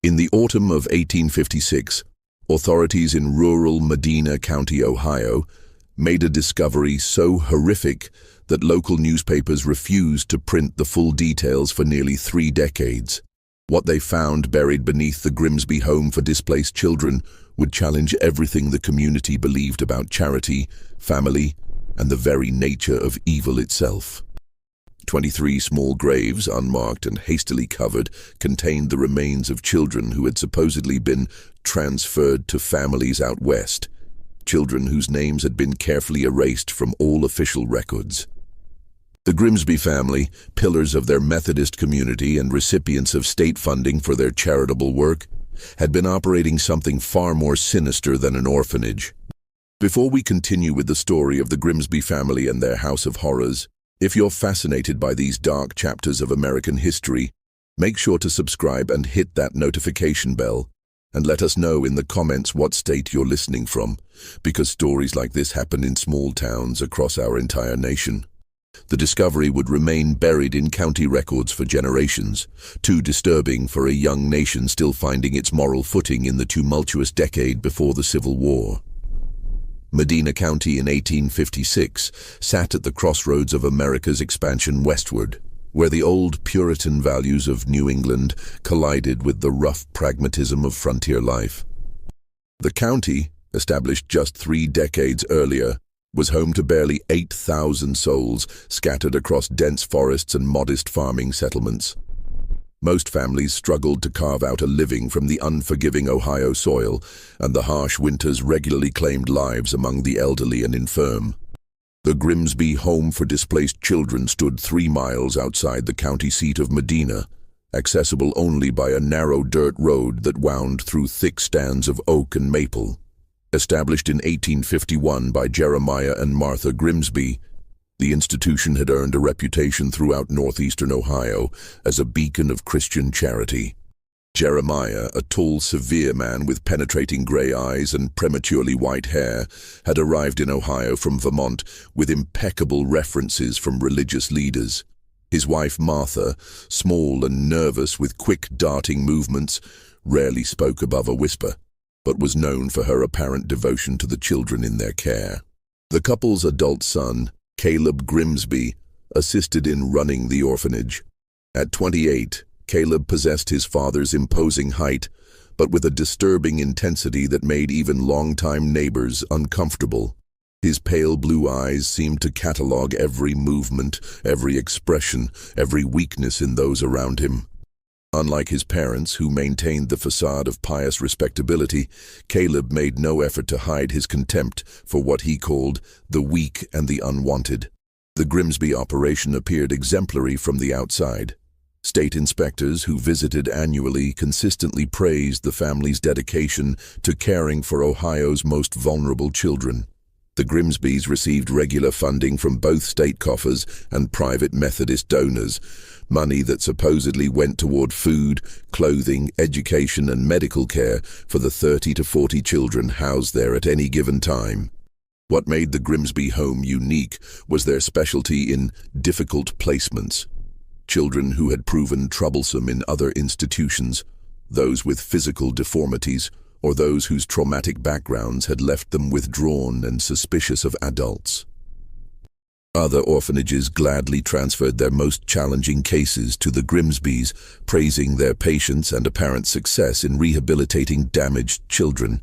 In the autumn of 1856, authorities in rural Medina County, Ohio, made a discovery so horrific that local newspapers refused to print the full details for nearly 3 decades. What they found buried beneath the Grimsby Home for Displaced Children would challenge everything the community believed about charity, family, and the very nature of evil itself. 23 small graves, unmarked and hastily covered, contained the remains of children who had supposedly been transferred to families out west, children whose names had been carefully erased from all official records. The Grimsby family, pillars of their Methodist community and recipients of state funding for their charitable work, had been operating something far more sinister than an orphanage. Before we continue with the story of the Grimsby family and their house of horrors, if you're fascinated by these dark chapters of American history, make sure to subscribe and hit that notification bell, and let us know in the comments what state you're listening from, because stories like this happen in small towns across our entire nation. The discovery would remain buried in county records for generations, too disturbing for a young nation still finding its moral footing in the tumultuous decade before the Civil War. Medina County in 1856 sat at the crossroads of America's expansion westward, where the old Puritan values of New England collided with the rough pragmatism of frontier life. The county, established just 3 decades earlier, was home to barely 8,000 souls scattered across dense forests and modest farming settlements. Most families struggled to carve out a living from the unforgiving Ohio soil, and the harsh winters regularly claimed lives among the elderly and infirm. The Grimsby Home for Displaced Children stood 3 miles outside the county seat of Medina, accessible only by a narrow dirt road that wound through thick stands of oak and maple. Established in 1851 by Jeremiah and Martha Grimsby, the institution had earned a reputation throughout northeastern Ohio as a beacon of Christian charity. Jeremiah, a tall, severe man with penetrating gray eyes and prematurely white hair, had arrived in Ohio from Vermont with impeccable references from religious leaders. His wife Martha, small and nervous with quick darting movements, rarely spoke above a whisper, but was known for her apparent devotion to the children in their care. The couple's adult son, Caleb Grimsby, assisted in running the orphanage. At 28, Caleb possessed his father's imposing height, but with a disturbing intensity that made even longtime neighbors uncomfortable. His pale blue eyes seemed to catalog every movement, every expression, every weakness in those around him. Unlike his parents, who maintained the facade of pious respectability, Caleb made no effort to hide his contempt for what he called the weak and the unwanted. The Grimsby operation appeared exemplary from the outside. State inspectors who visited annually consistently praised the family's dedication to caring for Ohio's most vulnerable children. The Grimsbys received regular funding from both state coffers and private Methodist donors, money that supposedly went toward food, clothing, education, and medical care for the 30 to 40 children housed there at any given time. What made the Grimsby home unique was their specialty in difficult placements. Children who had proven troublesome in other institutions, those with physical deformities, or those whose traumatic backgrounds had left them withdrawn and suspicious of adults. Other orphanages gladly transferred their most challenging cases to the Grimsbys, praising their patience and apparent success in rehabilitating damaged children.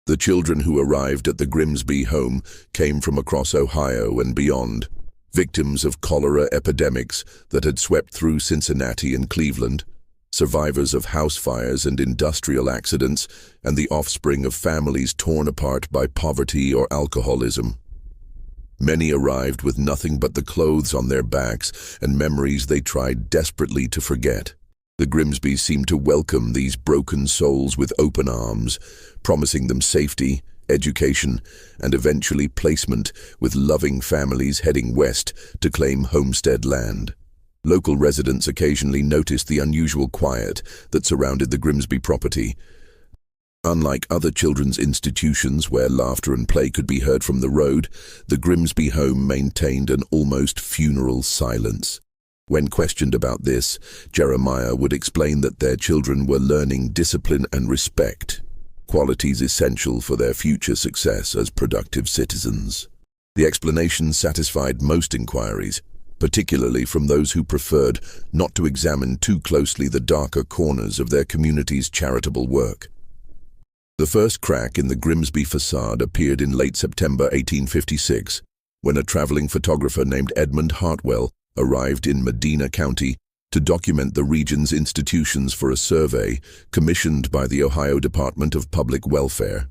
The children who arrived at the Grimsby home came from across Ohio and beyond, victims of cholera epidemics that had swept through Cincinnati and Cleveland, survivors of house fires and industrial accidents, and the offspring of families torn apart by poverty or alcoholism. Many arrived with nothing but the clothes on their backs and memories they tried desperately to forget. The Grimsbys seemed to welcome these broken souls with open arms, promising them safety, education, and eventually placement with loving families heading west to claim homestead land. Local residents occasionally noticed the unusual quiet that surrounded the Grimsby property. Unlike other children's institutions where laughter and play could be heard from the road, the Grimsby home maintained an almost funeral silence. When questioned about this, Jeremiah would explain that their children were learning discipline and respect, qualities essential for their future success as productive citizens. The explanation satisfied most inquiries, particularly from those who preferred not to examine too closely the darker corners of their community's charitable work. The first crack in the Grimsby facade appeared in late September 1856, when a traveling photographer named Edmund Hartwell arrived in Medina County to document the region's institutions for a survey commissioned by the Ohio Department of Public Welfare.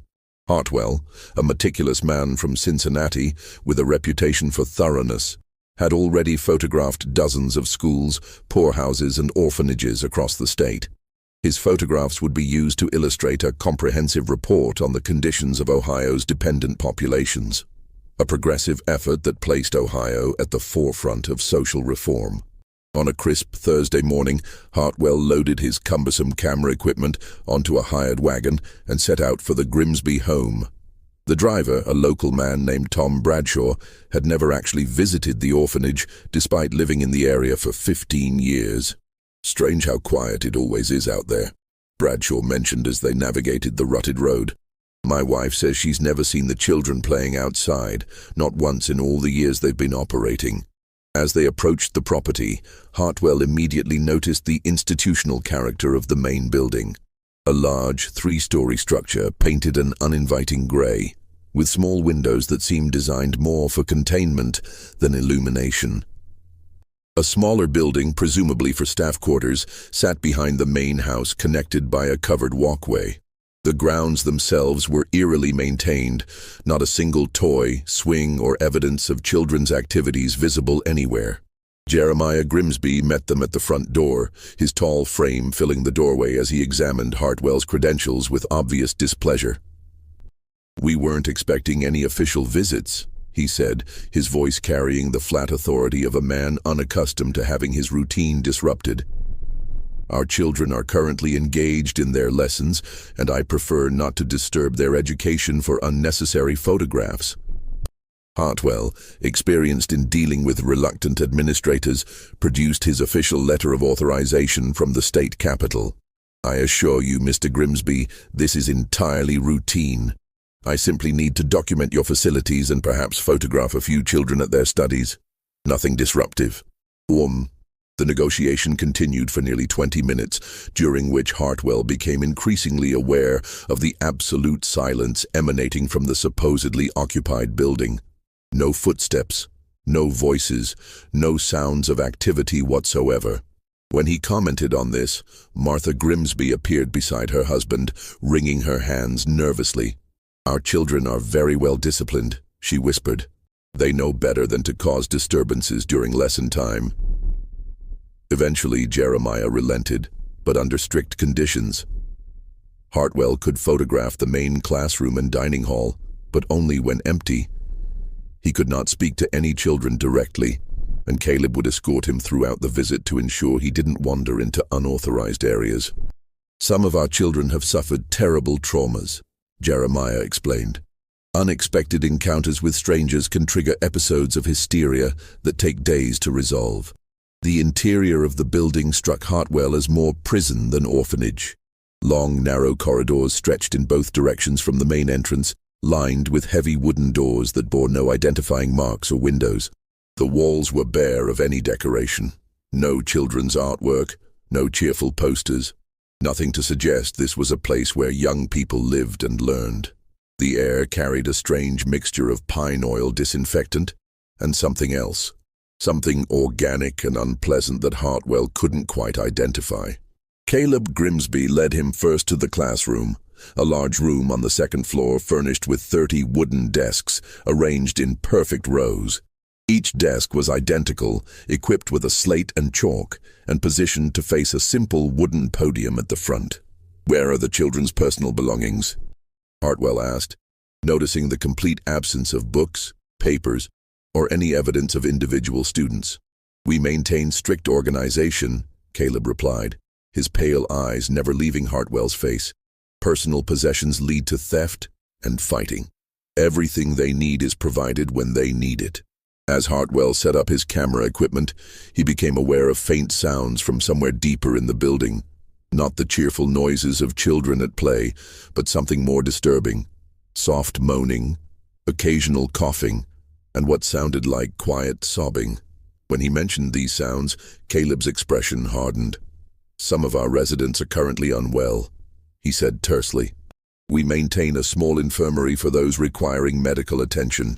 Hartwell, a meticulous man from Cincinnati with a reputation for thoroughness, had already photographed dozens of schools, poorhouses, and orphanages across the state. His photographs would be used to illustrate a comprehensive report on the conditions of Ohio's dependent populations, a progressive effort that placed Ohio at the forefront of social reform. On a crisp Thursday morning, Hartwell loaded his cumbersome camera equipment onto a hired wagon and set out for the Grimsby home. The driver, a local man named Tom Bradshaw, had never actually visited the orphanage despite living in the area for 15 years. "Strange how quiet it always is out there," Bradshaw mentioned as they navigated the rutted road. "My wife says she's never seen the children playing outside, not once in all the years they've been operating." As they approached the property, Hartwell immediately noticed the institutional character of the main building. A large, three-story structure painted an uninviting grey, with small windows that seemed designed more for containment than illumination. A smaller building, presumably for staff quarters, sat behind the main house connected by a covered walkway. The grounds themselves were eerily maintained, not a single toy, swing, or evidence of children's activities visible anywhere. Jeremiah Grimsby met them at the front door, his tall frame filling the doorway as he examined Hartwell's credentials with obvious displeasure. "We weren't expecting any official visits," he said, his voice carrying the flat authority of a man unaccustomed to having his routine disrupted. "Our children are currently engaged in their lessons, and I prefer not to disturb their education for unnecessary photographs." Hartwell, experienced in dealing with reluctant administrators, produced his official letter of authorization from the state capitol. "I assure you, Mr. Grimsby, this is entirely routine. I simply need to document your facilities and perhaps photograph a few children at their studies. Nothing disruptive." The negotiation continued for nearly 20 minutes, during which Hartwell became increasingly aware of the absolute silence emanating from the supposedly occupied building. No footsteps, no voices, no sounds of activity whatsoever. When he commented on this, Martha Grimsby appeared beside her husband, wringing her hands nervously. "Our children are very well disciplined," she whispered. "They know better than to cause disturbances during lesson time." Eventually, Jeremiah relented, but under strict conditions. Hartwell could photograph the main classroom and dining hall, but only when empty. He could not speak to any children directly, and Caleb would escort him throughout the visit to ensure he didn't wander into unauthorized areas. "Some of our children have suffered terrible traumas," Jeremiah explained. "Unexpected encounters with strangers can trigger episodes of hysteria that take days to resolve." The interior of the building struck Hartwell as more prison than orphanage. Long, narrow corridors stretched in both directions from the main entrance, lined with heavy wooden doors that bore no identifying marks or windows. The walls were bare of any decoration. No children's artwork, no cheerful posters. Nothing to suggest this was a place where young people lived and learned. The air carried a strange mixture of pine oil disinfectant and something else. Something organic and unpleasant that Hartwell couldn't quite identify. Caleb Grimsby led him first to the classroom, a large room on the second floor furnished with 30 wooden desks arranged in perfect rows. Each desk was identical, equipped with a slate and chalk, and positioned to face a simple wooden podium at the front. "Where are the children's personal belongings?" Hartwell asked, noticing the complete absence of books, papers, or any evidence of individual students. "We maintain strict organization," Caleb replied, his pale eyes never leaving Hartwell's face. "Personal possessions lead to theft and fighting. Everything they need is provided when they need it." As Hartwell set up his camera equipment, he became aware of faint sounds from somewhere deeper in the building. Not the cheerful noises of children at play, but something more disturbing. Soft moaning, occasional coughing, and what sounded like quiet sobbing. When he mentioned these sounds, Caleb's expression hardened. "Some of our residents are currently unwell," he said tersely. "We maintain a small infirmary for those requiring medical attention."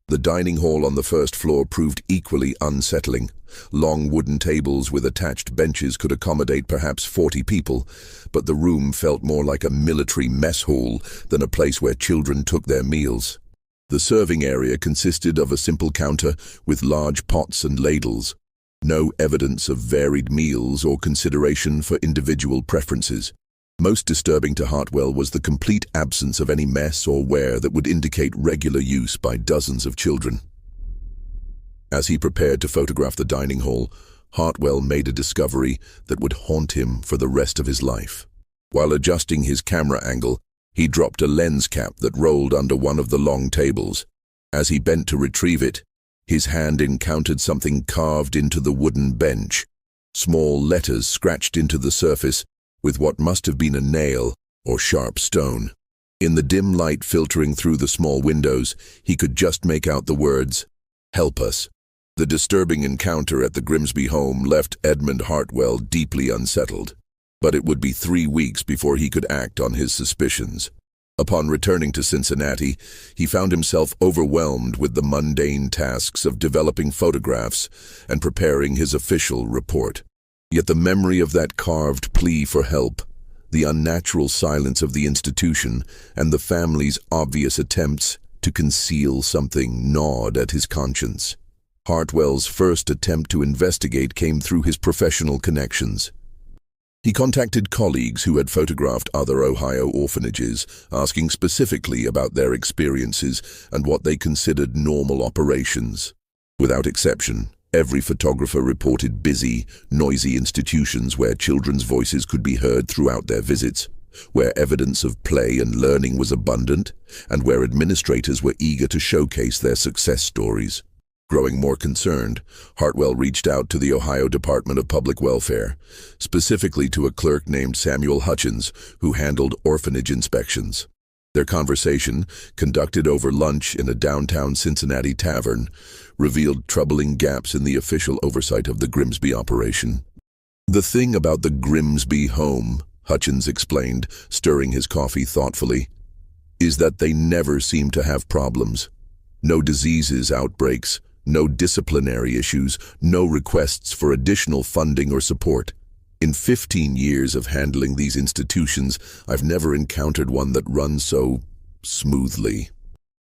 The dining hall on the first floor proved equally unsettling. Long wooden tables with attached benches could accommodate perhaps 40 people, but the room felt more like a military mess hall than a place where children took their meals. The serving area consisted of a simple counter with large pots and ladles. No evidence of varied meals or consideration for individual preferences. Most disturbing to Hartwell was the complete absence of any mess or ware that would indicate regular use by dozens of children. As he prepared to photograph the dining hall, Hartwell made a discovery that would haunt him for the rest of his life. While adjusting his camera angle, he dropped a lens cap that rolled under one of the long tables. As he bent to retrieve it, his hand encountered something carved into the wooden bench. Small letters scratched into the surface with what must have been a nail or sharp stone. In the dim light filtering through the small windows, he could just make out the words, "Help us." The disturbing encounter at the Grimsby home left Edmund Hartwell deeply unsettled, but it would be 3 weeks before he could act on his suspicions. Upon returning to Cincinnati, he found himself overwhelmed with the mundane tasks of developing photographs and preparing his official report. Yet the memory of that carved plea for help, the unnatural silence of the institution, and the family's obvious attempts to conceal something gnawed at his conscience. Hartwell's first attempt to investigate came through his professional connections. He contacted colleagues who had photographed other Ohio orphanages, asking specifically about their experiences and what they considered normal operations. Without exception, every photographer reported busy, noisy institutions where children's voices could be heard throughout their visits, where evidence of play and learning was abundant, and where administrators were eager to showcase their success stories. Growing more concerned, Hartwell reached out to the Ohio Department of Public Welfare, specifically to a clerk named Samuel Hutchins, who handled orphanage inspections. Their conversation, conducted over lunch in a downtown Cincinnati tavern, revealed troubling gaps in the official oversight of the Grimsby operation. "The thing about the Grimsby home," Hutchins explained, stirring his coffee thoughtfully, "is that they never seem to have problems. No diseases outbreaks, no disciplinary issues, no requests for additional funding or support. In 15 years of handling these institutions, I've never encountered one that runs so smoothly."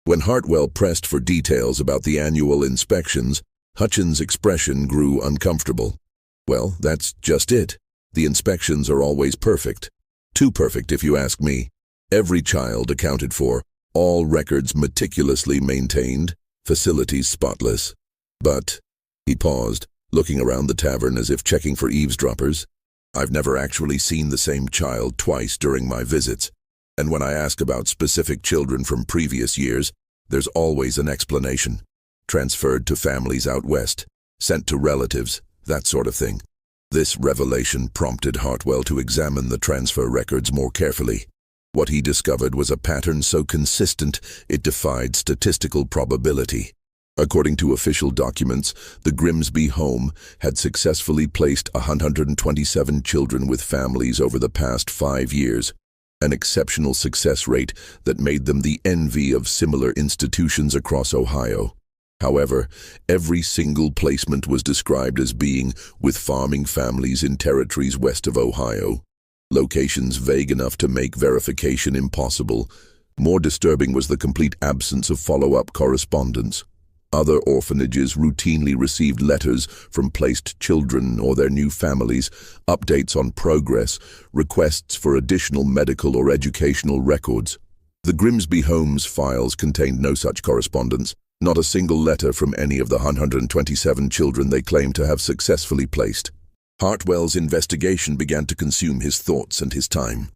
When Hartwell pressed for details about the annual inspections, Hutchins' expression grew uncomfortable. "Well, that's just it. The inspections are always perfect. Too perfect, if you ask me. Every child accounted for, all records meticulously maintained, facilities spotless. But," he paused, looking around the tavern as if checking for eavesdroppers, "I've never actually seen the same child twice during my visits. And when I ask about specific children from previous years, there's always an explanation. Transferred to families out west, sent to relatives, that sort of thing." This revelation prompted Hartwell to examine the transfer records more carefully. What he discovered was a pattern so consistent it defied statistical probability. According to official documents, the Grimsby home had successfully placed 127 children with families over the past 5 years, an exceptional success rate that made them the envy of similar institutions across Ohio. However, every single placement was described as being with farming families in territories west of Ohio, locations vague enough to make verification impossible. More disturbing was the complete absence of follow-up correspondence. Other orphanages routinely received letters from placed children or their new families, updates on progress, requests for additional medical or educational records. The Grimsby home's files contained no such correspondence, not a single letter from any of the 127 children they claimed to have successfully placed. Hartwell's investigation began to consume his thoughts and his time.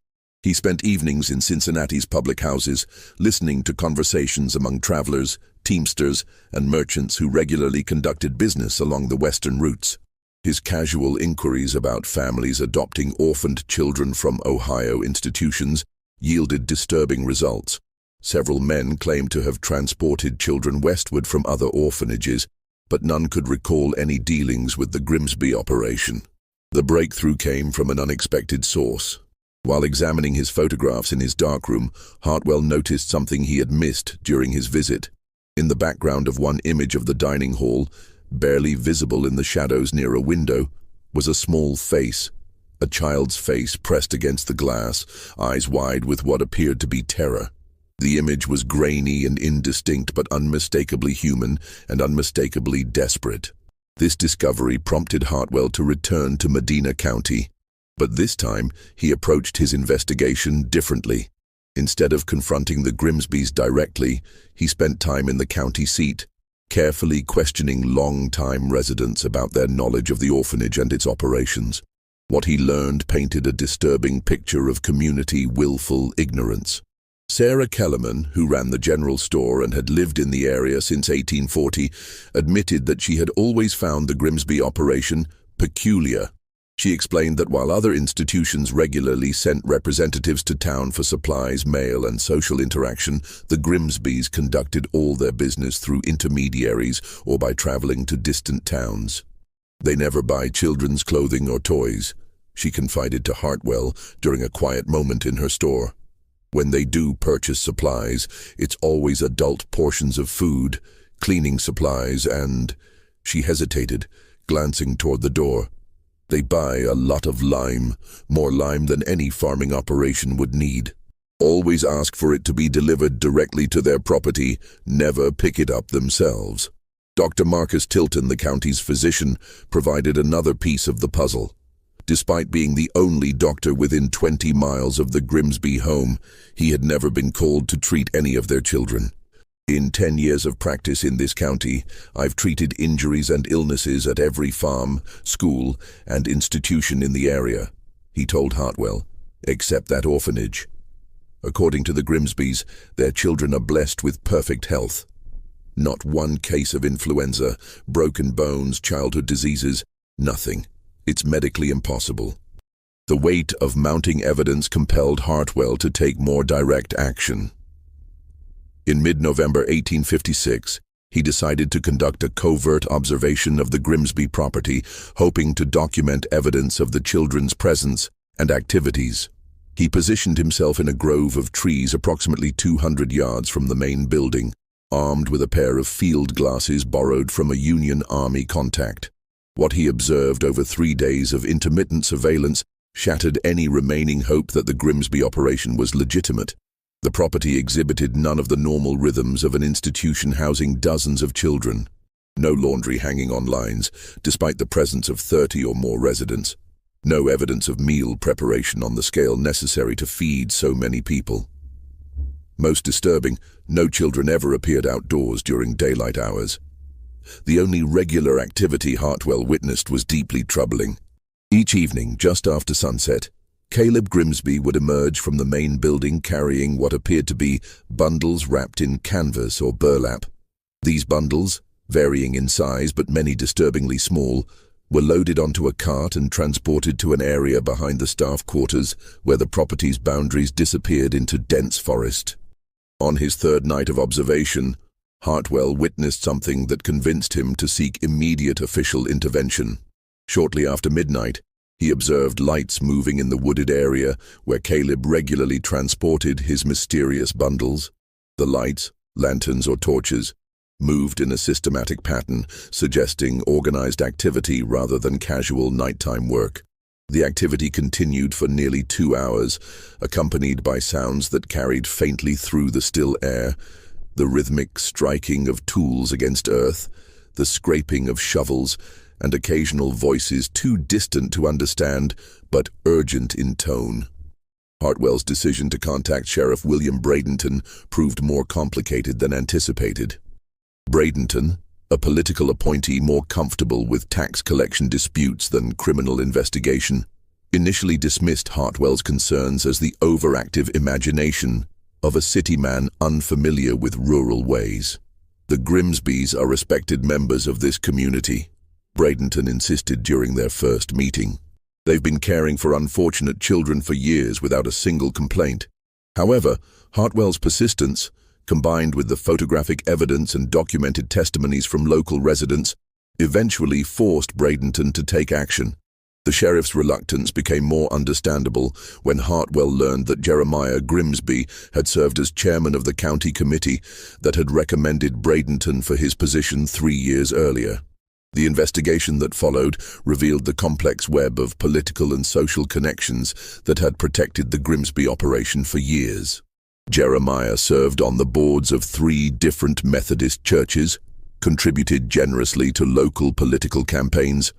He spent evenings in Cincinnati's public houses, listening to conversations among travelers, teamsters, and merchants who regularly conducted business along the western routes. His casual inquiries about families adopting orphaned children from Ohio institutions yielded disturbing results. Several men claimed to have transported children westward from other orphanages, but none could recall any dealings with the Grimsby operation. The breakthrough came from an unexpected source. While examining his photographs in his darkroom, Hartwell noticed something he had missed during his visit. In the background of one image of the dining hall, barely visible in the shadows near a window, was a small face, a child's face pressed against the glass, eyes wide with what appeared to be terror. The image was grainy and indistinct, but unmistakably human and unmistakably desperate. This discovery prompted Hartwell to return to Medina County. But this time, he approached his investigation differently. Instead of confronting the Grimsbys directly, he spent time in the county seat, carefully questioning long-time residents about their knowledge of the orphanage and its operations. What he learned painted a disturbing picture of community willful ignorance. Sarah Kellerman, who ran the general store and had lived in the area since 1840, admitted that she had always found the Grimsby operation peculiar. She explained that while other institutions regularly sent representatives to town for supplies, mail, and social interaction, the Grimsbys conducted all their business through intermediaries or by traveling to distant towns. They never buy children's clothing or toys, she confided to Hartwell during a quiet moment in her store. When they do purchase supplies, it's always adult portions of food, cleaning supplies, and... She hesitated, glancing toward the door. They buy a lot of lime, more lime than any farming operation would need. Always ask for it to be delivered directly to their property, never pick it up themselves. Dr. Marcus Tilton, the county's physician, provided another piece of the puzzle. Despite being the only doctor within 20 miles of the Grimsby home, he had never been called to treat any of their children. In 10 years of practice in this county, I've treated injuries and illnesses at every farm, school, and institution in the area, he told Hartwell, except that orphanage. According to the Grimsbys, their children are blessed with perfect health. Not one case of influenza, broken bones, childhood diseases, nothing. It's medically impossible. The weight of mounting evidence compelled Hartwell to take more direct action. In mid-November 1856, he decided to conduct a covert observation of the Grimsby property, hoping to document evidence of the children's presence and activities. He positioned himself in a grove of trees approximately 200 yards from the main building, armed with a pair of field glasses borrowed from a Union Army contact. What he observed over 3 days of intermittent surveillance shattered any remaining hope that the Grimsby operation was legitimate. The property exhibited none of the normal rhythms of an institution housing dozens of children. No laundry hanging on lines, despite the presence of 30 or more residents. No evidence of meal preparation on the scale necessary to feed so many people. Most disturbing, no children ever appeared outdoors during daylight hours. The only regular activity Hartwell witnessed was deeply troubling. Each evening, just after sunset, Caleb Grimsby would emerge from the main building carrying what appeared to be bundles wrapped in canvas or burlap. These bundles, varying in size but many disturbingly small, were loaded onto a cart and transported to an area behind the staff quarters where the property's boundaries disappeared into dense forest. On his third night of observation, Hartwell witnessed something that convinced him to seek immediate official intervention. Shortly after midnight, he observed lights moving in the wooded area where Caleb regularly transported his mysterious bundles. The lights, lanterns or torches, moved in a systematic pattern, suggesting organized activity rather than casual nighttime work. The activity continued for nearly 2 hours, accompanied by sounds that carried faintly through the still air, the rhythmic striking of tools against earth, the scraping of shovels, and occasional voices too distant to understand, but urgent in tone. Hartwell's decision to contact Sheriff William Bradenton proved more complicated than anticipated. Bradenton, a political appointee more comfortable with tax collection disputes than criminal investigation, initially dismissed Hartwell's concerns as the overactive imagination of a city man unfamiliar with rural ways. The Grimsbys are respected members of this community, Bradenton insisted during their first meeting. They've been caring for unfortunate children for years without a single complaint. However, Hartwell's persistence, combined with the photographic evidence and documented testimonies from local residents, eventually forced Bradenton to take action. The sheriff's reluctance became more understandable when Hartwell learned that Jeremiah Grimsby had served as chairman of the county committee that had recommended Bradenton for his position 3 years earlier. The investigation that followed revealed the complex web of political and social connections that had protected the Grimsby operation for years. Jeremiah served on the boards of 3 different Methodist churches, contributed generously to local political campaigns,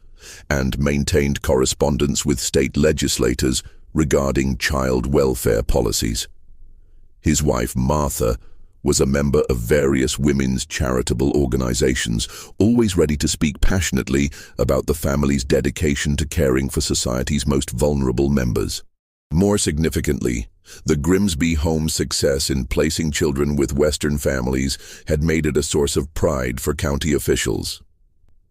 and maintained correspondence with state legislators regarding child welfare policies. His wife, Martha, was a member of various women's charitable organizations, always ready to speak passionately about the family's dedication to caring for society's most vulnerable members. More significantly, the Grimsby home's success in placing children with Western families had made it a source of pride for county officials.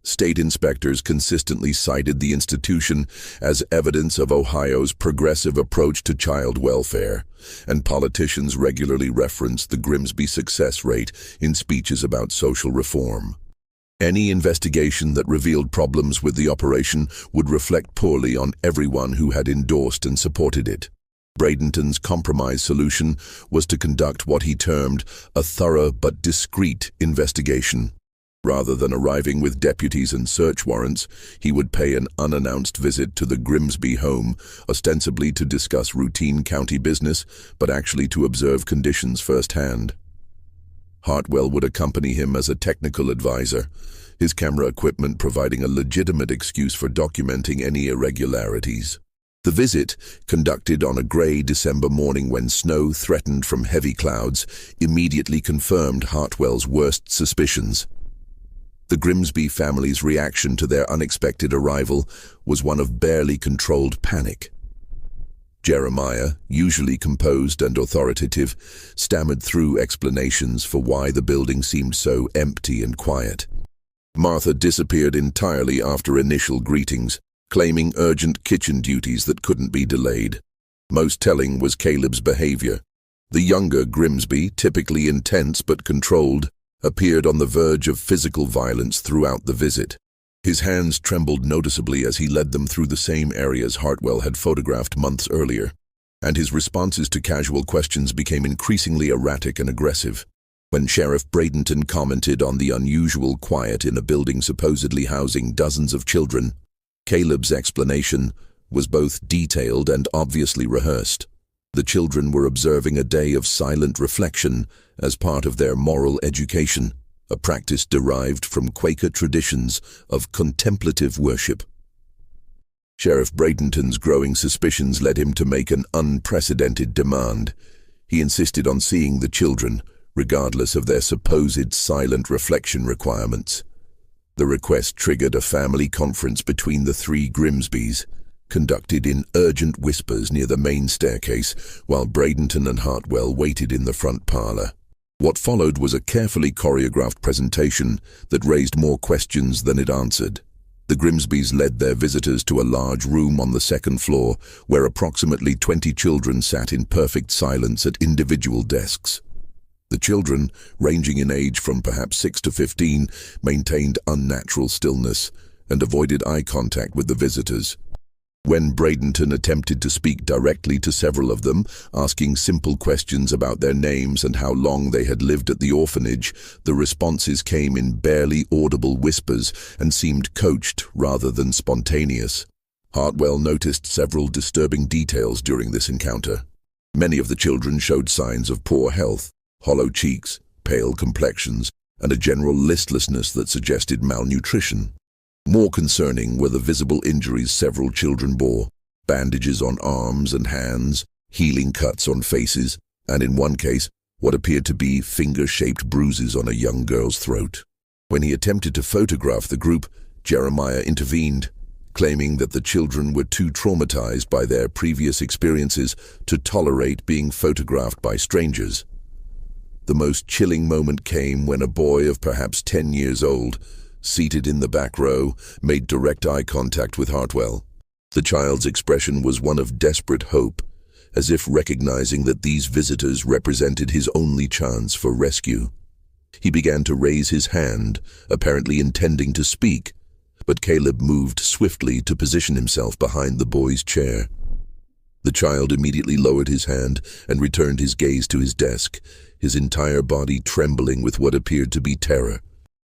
State inspectors consistently cited the institution as evidence of Ohio's progressive approach to child welfare, and politicians regularly referenced the Grimsby success rate in speeches about social reform. Any investigation that revealed problems with the operation would reflect poorly on everyone who had endorsed and supported it. Bradenton's compromise solution was to conduct what he termed a thorough but discreet investigation. Rather than arriving with deputies and search warrants, he would pay an unannounced visit to the Grimsby home, ostensibly to discuss routine county business, but actually to observe conditions firsthand. Hartwell would accompany him as a technical advisor, his camera equipment providing a legitimate excuse for documenting any irregularities. The visit, conducted on a grey December morning when snow threatened from heavy clouds, immediately confirmed Hartwell's worst suspicions. The Grimsby family's reaction to their unexpected arrival was one of barely controlled panic. Jeremiah, usually composed and authoritative, stammered through explanations for why the building seemed so empty and quiet. Martha disappeared entirely after initial greetings, claiming urgent kitchen duties that couldn't be delayed. Most telling was Caleb's behavior. The younger Grimsby, typically intense but controlled, appeared on the verge of physical violence throughout the visit. His hands trembled noticeably as he led them through the same areas Hartwell had photographed months earlier, and his responses to casual questions became increasingly erratic and aggressive. When Sheriff Bradenton commented on the unusual quiet in a building supposedly housing dozens of children, Caleb's explanation was both detailed and obviously rehearsed. The children were observing a day of silent reflection as part of their moral education, a practice derived from Quaker traditions of contemplative worship. Sheriff Bradenton's growing suspicions led him to make an unprecedented demand. He insisted on seeing the children, regardless of their supposed silent reflection requirements. The request triggered a family conference between the 3 Grimsbys, conducted in urgent whispers near the main staircase, while Bradenton and Hartwell waited in the front parlor. What followed was a carefully choreographed presentation that raised more questions than it answered. The Grimsbys led their visitors to a large room on the 2nd floor, where approximately 20 children sat in perfect silence at individual desks. The children, ranging in age from perhaps 6 to 15, maintained unnatural stillness and avoided eye contact with the visitors. When Bradenton attempted to speak directly to several of them, asking simple questions about their names and how long they had lived at the orphanage, the responses came in barely audible whispers and seemed coached rather than spontaneous. Hartwell noticed several disturbing details during this encounter. Many of the children showed signs of poor health, hollow cheeks, pale complexions, and a general listlessness that suggested malnutrition. More concerning were the visible injuries several children bore: bandages on arms and hands, healing cuts on faces, and in one case, what appeared to be finger-shaped bruises on a young girl's throat. When he attempted to photograph the group, Jeremiah intervened, claiming that the children were too traumatized by their previous experiences to tolerate being photographed by strangers. The most chilling moment came when a boy of perhaps 10 years old, seated in the back row, made direct eye contact with Hartwell. The child's expression was one of desperate hope, as if recognizing that these visitors represented his only chance for rescue. He began to raise his hand, apparently intending to speak, but Caleb moved swiftly to position himself behind the boy's chair. The child immediately lowered his hand and returned his gaze to his desk, his entire body trembling with what appeared to be terror.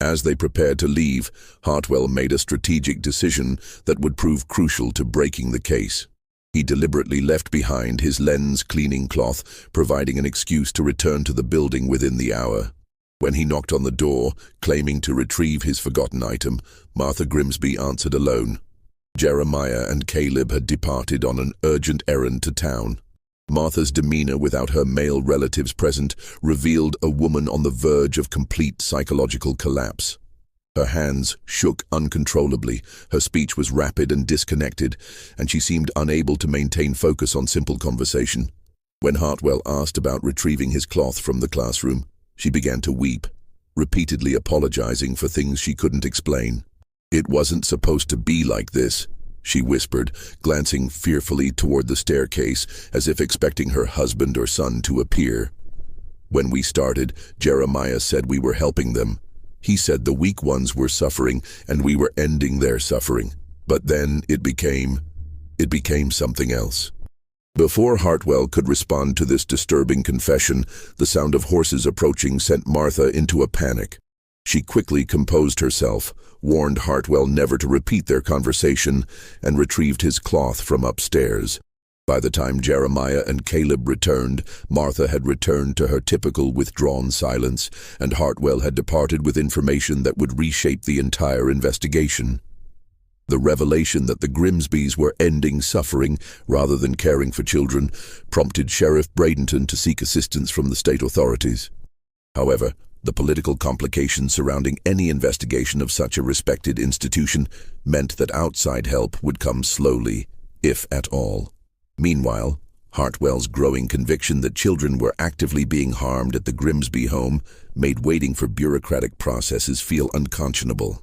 As they prepared to leave, Hartwell made a strategic decision that would prove crucial to breaking the case. He deliberately left behind his lens cleaning cloth, providing an excuse to return to the building within the hour. When he knocked on the door, claiming to retrieve his forgotten item, Martha Grimsby answered alone. Jeremiah and Caleb had departed on an urgent errand to town. Martha's demeanor without her male relatives present revealed a woman on the verge of complete psychological collapse. Her hands shook uncontrollably, her speech was rapid and disconnected, and she seemed unable to maintain focus on simple conversation. When Hartwell asked about retrieving his cloth from the classroom, she began to weep, repeatedly apologizing for things she couldn't explain. "It wasn't supposed to be like this," she whispered, glancing fearfully toward the staircase, as if expecting her husband or son to appear. "When we started, Jeremiah said we were helping them. He said the weak ones were suffering and we were ending their suffering. But then it became something else." Before Hartwell could respond to this disturbing confession, the sound of horses approaching sent Martha into a panic. She quickly composed herself, warned Hartwell never to repeat their conversation, and retrieved his cloth from upstairs. By the time Jeremiah and Caleb returned, Martha had returned to her typical withdrawn silence, and Hartwell had departed with information that would reshape the entire investigation. The revelation that the Grimsbys were ending suffering rather than caring for children prompted Sheriff Bradenton to seek assistance from the state authorities. However, the political complications surrounding any investigation of such a respected institution meant that outside help would come slowly, if at all. Meanwhile, Hartwell's growing conviction that children were actively being harmed at the Grimsby home made waiting for bureaucratic processes feel unconscionable.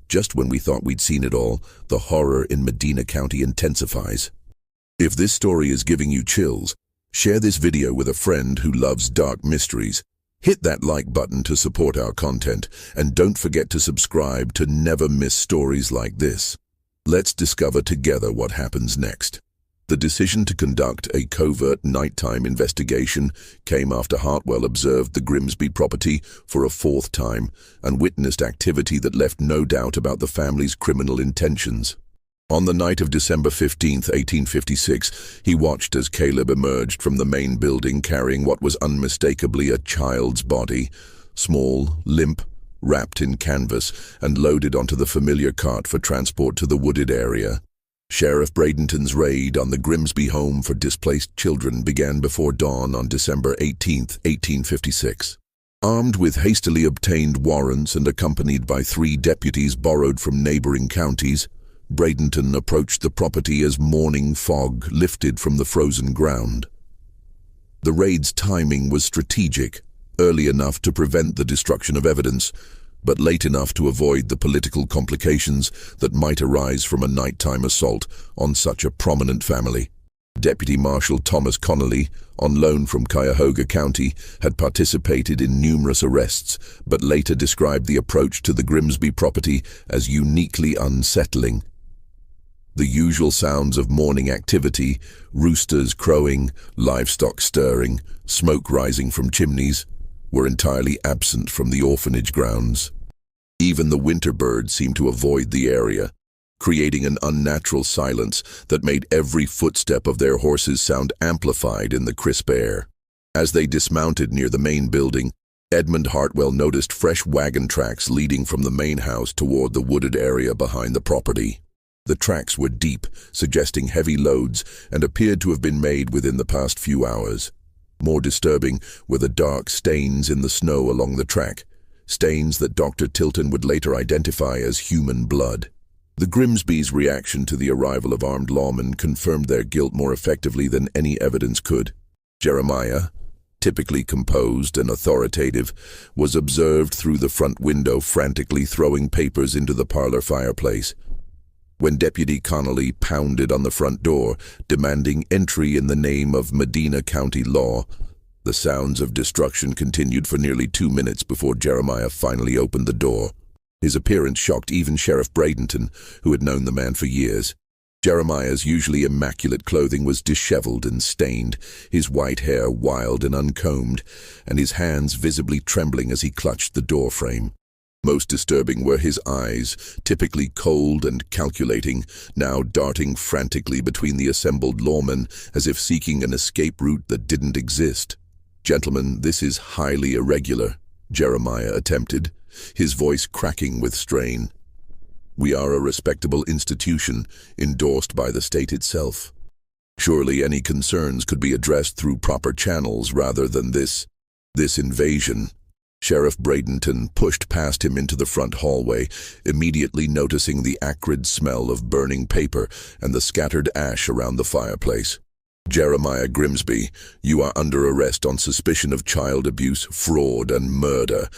Just when we thought we'd seen it all, the horror in Medina County intensifies. If this story is giving you chills, share this video with a friend who loves dark mysteries. Hit that like button to support our content, and don't forget to subscribe to never miss stories like this. Let's discover together what happens next. The decision to conduct a covert nighttime investigation came after Hartwell observed the Grimsby property for a fourth time and witnessed activity that left no doubt about the family's criminal intentions. On the night of December 15, 1856, he watched as Caleb emerged from the main building carrying what was unmistakably a child's body, small, limp, wrapped in canvas, and loaded onto the familiar cart for transport to the wooded area. Sheriff Bradenton's raid on the Grimsby home for displaced children began before dawn on December 18, 1856. Armed with hastily obtained warrants and accompanied by 3 deputies borrowed from neighboring counties, Bradenton approached the property as morning fog lifted from the frozen ground. The raid's timing was strategic, early enough to prevent the destruction of evidence, but late enough to avoid the political complications that might arise from a nighttime assault on such a prominent family. Deputy Marshal Thomas Connolly, on loan from Cuyahoga County, had participated in numerous arrests, but later described the approach to the Grimsby property as uniquely unsettling. The usual sounds of morning activity, roosters crowing, livestock stirring, smoke rising from chimneys, were entirely absent from the orphanage grounds. Even the winter birds seemed to avoid the area, creating an unnatural silence that made every footstep of their horses sound amplified in the crisp air. As they dismounted near the main building, Edmund Hartwell noticed fresh wagon tracks leading from the main house toward the wooded area behind the property. The tracks were deep, suggesting heavy loads, and appeared to have been made within the past few hours. More disturbing were the dark stains in the snow along the track, stains that Dr. Tilton would later identify as human blood. The Grimsby's reaction to the arrival of armed lawmen confirmed their guilt more effectively than any evidence could. Jeremiah, typically composed and authoritative, was observed through the front window frantically throwing papers into the parlor fireplace. When Deputy Connolly pounded on the front door, demanding entry in the name of Medina County law, the sounds of destruction continued for nearly 2 minutes before Jeremiah finally opened the door. His appearance shocked even Sheriff Bradenton, who had known the man for years. Jeremiah's usually immaculate clothing was disheveled and stained, his white hair wild and uncombed, and his hands visibly trembling as he clutched the door frame. Most disturbing were his eyes, typically cold and calculating, now darting frantically between the assembled lawmen as if seeking an escape route that didn't exist. "Gentlemen, this is highly irregular," Jeremiah attempted, his voice cracking with strain. "We are a respectable institution, endorsed by the state itself. Surely any concerns could be addressed through proper channels rather than this invasion." Sheriff Bradenton pushed past him into the front hallway, immediately noticing the acrid smell of burning paper and the scattered ash around the fireplace. "Jeremiah Grimsby, you are under arrest on suspicion of child abuse, fraud, and murder.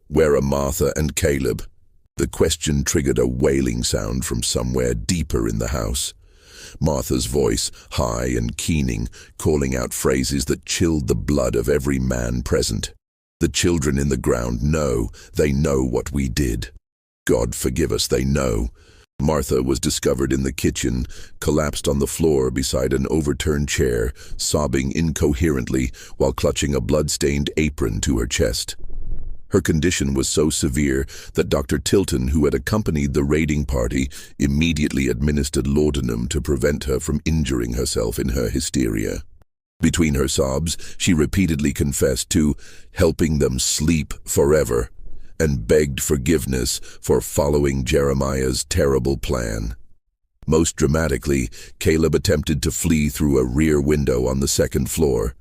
Where are Martha and Caleb?" The question triggered a wailing sound from somewhere deeper in the house. Martha's voice, high and keening, calling out phrases that chilled the blood of every man present. "The children in the ground know, they know what we did. God forgive us, they know." Martha was discovered in the kitchen, collapsed on the floor beside an overturned chair, sobbing incoherently while clutching a blood-stained apron to her chest. Her condition was so severe that Dr. Tilton, who had accompanied the raiding party, immediately administered laudanum to prevent her from injuring herself in her hysteria. Between her sobs, she repeatedly confessed to helping them sleep forever and begged forgiveness for following Jeremiah's terrible plan. Most dramatically, Caleb attempted to flee through a rear window on the second floor.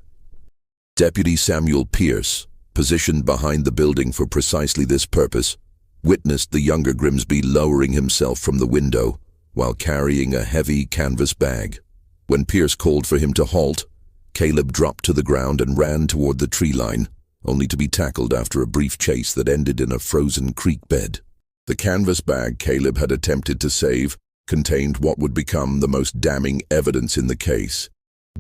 Deputy Samuel Pierce, positioned behind the building for precisely this purpose, witnessed the younger Grimsby lowering himself from the window while carrying a heavy canvas bag. When Pierce called for him to halt, Caleb dropped to the ground and ran toward the tree line, only to be tackled after a brief chase that ended in a frozen creek bed. The canvas bag Caleb had attempted to save contained what would become the most damning evidence in the case: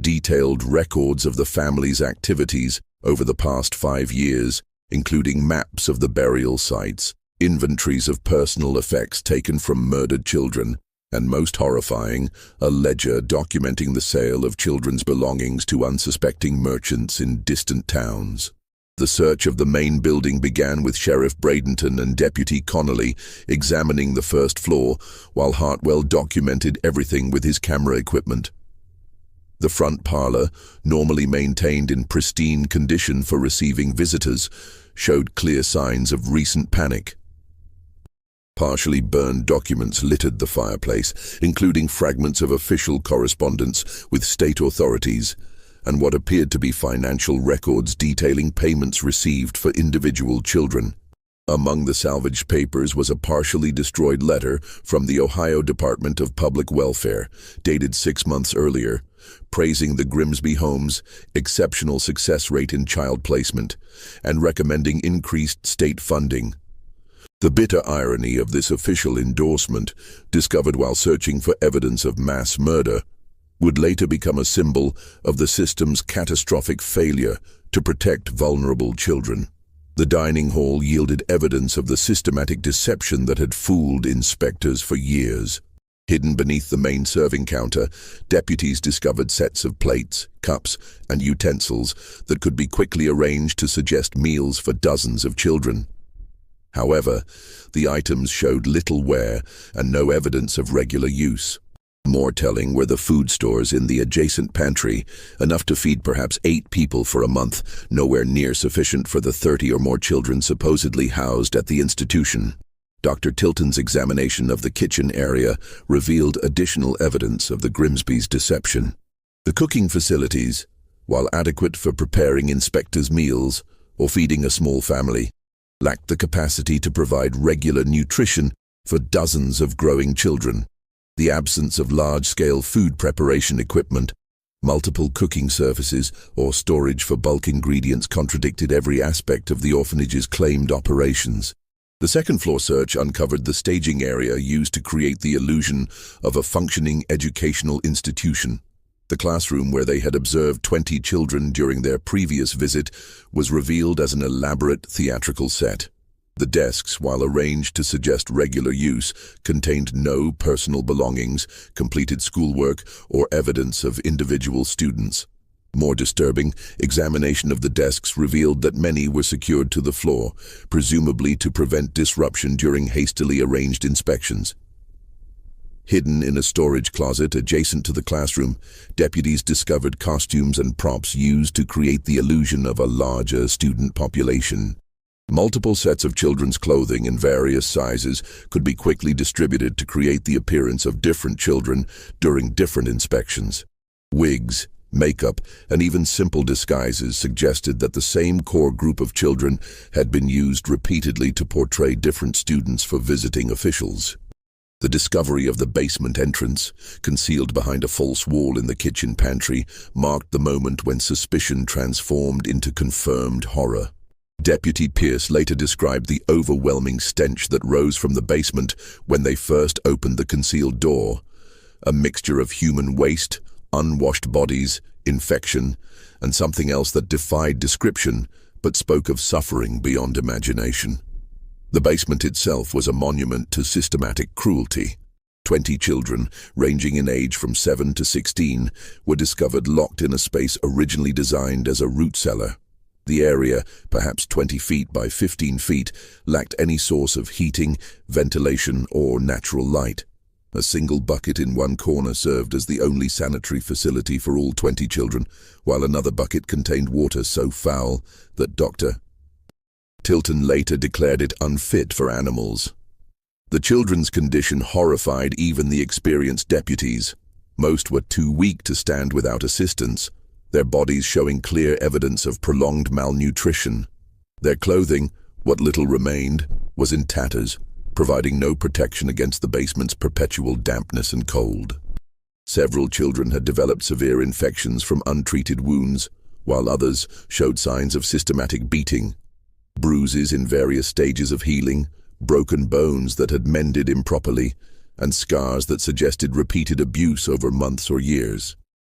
detailed records of the family's activities over the past 5 years, including maps of the burial sites, inventories of personal effects taken from murdered children, and most horrifying, a ledger documenting the sale of children's belongings to unsuspecting merchants in distant towns. The search of the main building began with Sheriff Bradenton and Deputy Connolly examining the first floor, while Hartwell documented everything with his camera equipment. The front parlor, normally maintained in pristine condition for receiving visitors, showed clear signs of recent panic. Partially burned documents littered the fireplace, including fragments of official correspondence with state authorities and what appeared to be financial records detailing payments received for individual children. Among the salvaged papers was a partially destroyed letter from the Ohio Department of Public Welfare, dated 6 months earlier, praising the Grimsby home's exceptional success rate in child placement and recommending increased state funding. The bitter irony of this official endorsement, discovered while searching for evidence of mass murder, would later become a symbol of the system's catastrophic failure to protect vulnerable children. The dining hall yielded evidence of the systematic deception that had fooled inspectors for years. Hidden beneath the main serving counter, deputies discovered sets of plates, cups, and utensils that could be quickly arranged to suggest meals for dozens of children. However, the items showed little wear and no evidence of regular use. More telling were the food stores in the adjacent pantry, enough to feed perhaps 8 people for a month, nowhere near sufficient for the 30 or more children supposedly housed at the institution. Dr. Tilton's examination of the kitchen area revealed additional evidence of the Grimsby's deception. The cooking facilities, while adequate for preparing inspectors' meals or feeding a small family, lacked the capacity to provide regular nutrition for dozens of growing children. The absence of large-scale food preparation equipment, multiple cooking services, or storage for bulk ingredients contradicted every aspect of the orphanage's claimed operations. The second-floor search uncovered the staging area used to create the illusion of a functioning educational institution. The classroom where they had observed 20 children during their previous visit was revealed as an elaborate theatrical set. The desks, while arranged to suggest regular use, contained no personal belongings, completed schoolwork, or evidence of individual students. More disturbing, examination of the desks revealed that many were secured to the floor, presumably to prevent disruption during hastily arranged inspections. Hidden in a storage closet adjacent to the classroom, deputies discovered costumes and props used to create the illusion of a larger student population. Multiple sets of children's clothing in various sizes could be quickly distributed to create the appearance of different children during different inspections. Wigs, makeup, and even simple disguises suggested that the same core group of children had been used repeatedly to portray different students for visiting officials. The discovery of the basement entrance, concealed behind a false wall in the kitchen pantry, marked the moment when suspicion transformed into confirmed horror. Deputy Pierce later described the overwhelming stench that rose from the basement when they first opened the concealed door. A mixture of human waste, unwashed bodies, infection, and something else that defied description, but spoke of suffering beyond imagination. The basement itself was a monument to systematic cruelty. 20 children, ranging in age from 7 to 16, were discovered locked in a space originally designed as a root cellar. The area, perhaps 20 feet by 15 feet, lacked any source of heating, ventilation, or natural light. A single bucket in one corner served as the only sanitary facility for all 20 children, while another bucket contained water so foul that Dr. Tilton later declared it unfit for animals. The children's condition horrified even the experienced deputies. Most were too weak to stand without assistance, their bodies showing clear evidence of prolonged malnutrition. Their clothing, what little remained, was in tatters, providing no protection against the basement's perpetual dampness and cold. Several children had developed severe infections from untreated wounds, while others showed signs of systematic beating, bruises in various stages of healing, broken bones that had mended improperly, and scars that suggested repeated abuse over months or years.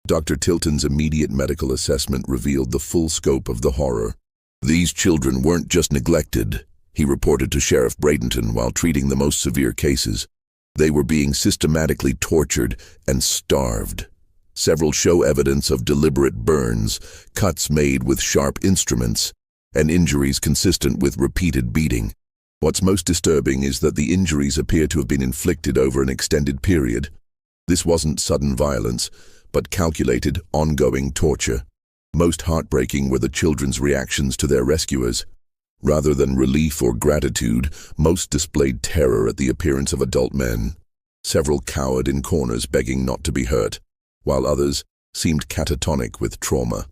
Dr. Tilton's immediate medical assessment revealed the full scope of the horror. These children weren't just neglected, he reported to Sheriff Bradenton while treating the most severe cases. They were being systematically tortured and starved. Several show evidence of deliberate burns, cuts made with sharp instruments, and injuries consistent with repeated beating. What's most disturbing is that the injuries appear to have been inflicted over an extended period. This wasn't sudden violence, but calculated, ongoing torture. Most heartbreaking were the children's reactions to their rescuers. Rather than relief or gratitude, most displayed terror at the appearance of adult men. Several cowered in corners begging not to be hurt, while others seemed catatonic with trauma.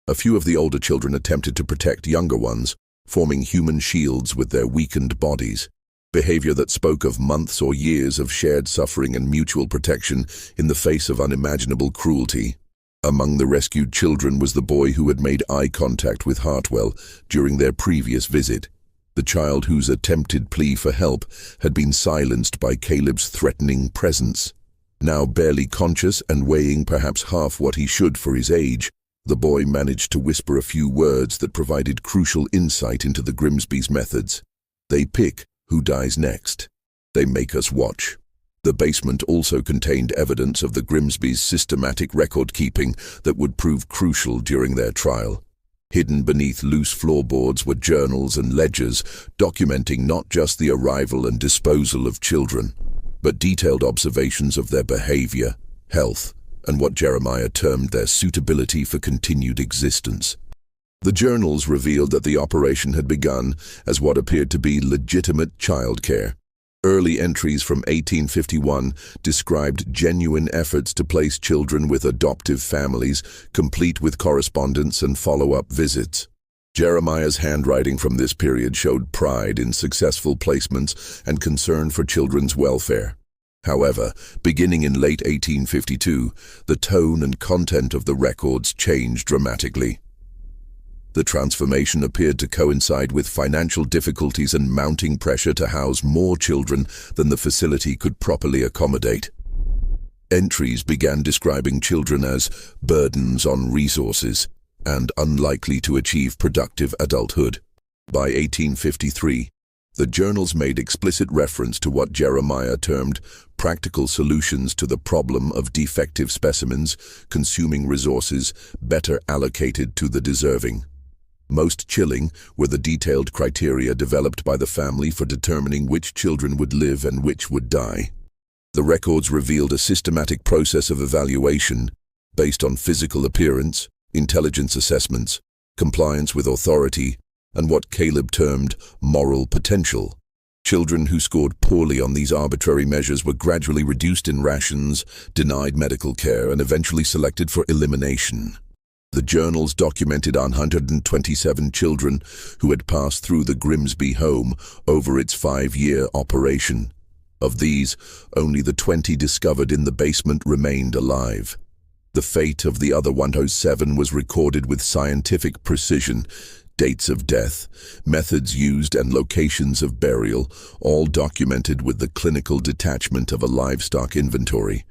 A few of the older children attempted to protect younger ones, forming human shields with their weakened bodies. Behavior that spoke of months or years of shared suffering and mutual protection in the face of unimaginable cruelty. Among the rescued children was the boy who had made eye contact with Hartwell during their previous visit. The child whose attempted plea for help had been silenced by Caleb's threatening presence. Now barely conscious and weighing perhaps half what he should for his age, the boy managed to whisper a few words that provided crucial insight into the Grimsby's methods. They pick who dies next. They make us watch. The basement also contained evidence of the Grimsby's systematic record-keeping that would prove crucial during their trial. Hidden beneath loose floorboards were journals and ledgers documenting not just the arrival and disposal of children, but detailed observations of their behavior, health, and what Jeremiah termed their suitability for continued existence. The journals revealed that the operation had begun as what appeared to be legitimate childcare. Early entries from 1851 described genuine efforts to place children with adoptive families, complete with correspondence and follow-up visits. Jeremiah's handwriting from this period showed pride in successful placements and concern for children's welfare. However, beginning in late 1852, the tone and content of the records changed dramatically. The transformation appeared to coincide with financial difficulties and mounting pressure to house more children than the facility could properly accommodate. Entries began describing children as burdens on resources and unlikely to achieve productive adulthood. By 1853, the journals made explicit reference to what Jeremiah termed practical solutions to the problem of defective specimens consuming resources better allocated to the deserving. Most chilling were the detailed criteria developed by the family for determining which children would live and which would die. The records revealed a systematic process of evaluation based on physical appearance, intelligence assessments, compliance with authority, and what Caleb termed moral potential. Children who scored poorly on these arbitrary measures were gradually reduced in rations, denied medical care, and eventually selected for elimination. The journals documented 127 children who had passed through the Grimsby home over its 5-year operation. Of these, only the 20 discovered in the basement remained alive. The fate of the other 107 was recorded with scientific precision. Dates of death, methods used, and locations of burial, all documented with the clinical detachment of a livestock inventory.